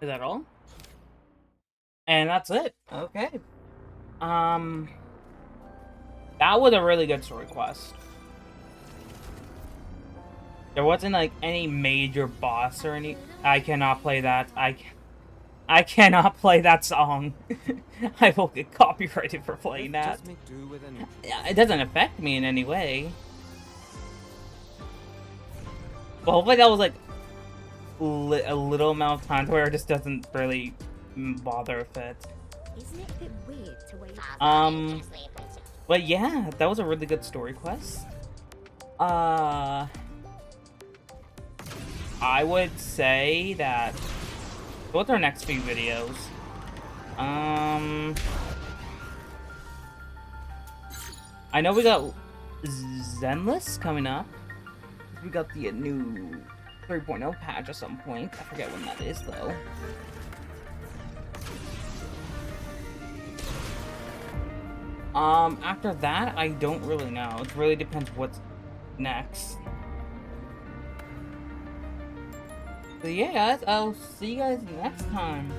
Is that all? And that's it. Okay. That was a really good story quest. There wasn't like any major boss or any. I cannot play that. I cannot play that song. I will get copyrighted for playing that. It doesn't affect me in any way. But hopefully that was like a little amount of time where it just doesn't really bother with it. Isn't it a bit weird to wait? But yeah, that was a really good story quest. I would say that go with our next few videos. I know we got Zenless coming up. We got the new 3.0 patch at some point. I forget when that is though. After that, I don't really know. It really depends what's next. So yeah, guys, I'll see you guys next time.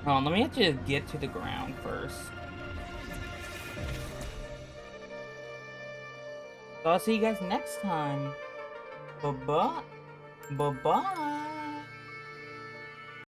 Hold on, let me actually get to the ground first. So I'll see you guys next time. Bye-bye. Bye-bye.